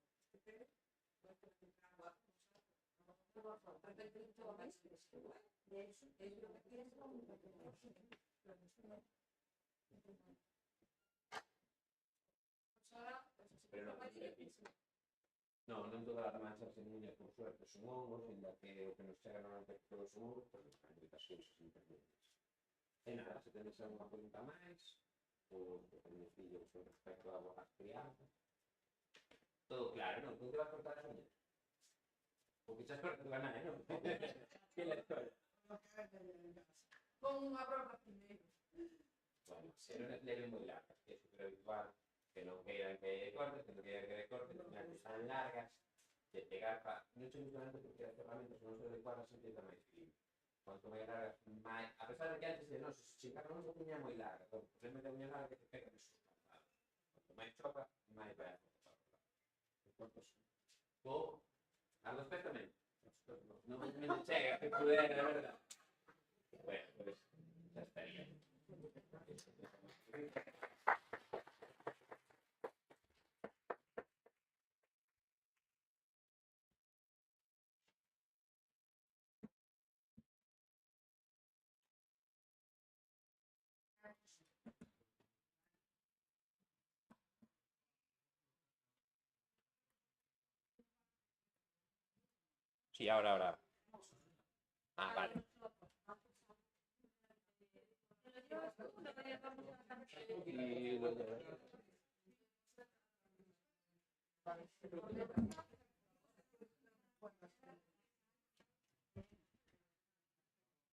Pero non todas as manchas semillas, por suerte, son hongos, ainda que o que nos chega normalmente todos son hongos, porque hai moitas cousas intermedias. E nada, se tenes alguna pregunta máis, ou que tenes fillos con respecto ás crianzas, todo claro, non? Tú te vas cortar as uñas? O que xa cortas a nai, non? Que lectora? Con unha bronca primeiro. Bueno, pero leven moi largas, que é super habitual, que non queiran que cortes, que non queiran que cortes, que están largas, de pegar pa... Non sei justamente porque as ferramentas non se adecuadas sempre dá máis frío. Cuanto máis largas, máis... A pesar de que antes de nós, se chingaron unha uña moi larga, porque realmente a uña larga que te pega de suspanzado. Cuanto máis choca, máis vai a cortar. Cortas. O... A los pés tamén. Non me chega, que puder, de verdad. Bueno, pues, xa estaría. Sí, ahora. Ah, vale. Y lo de...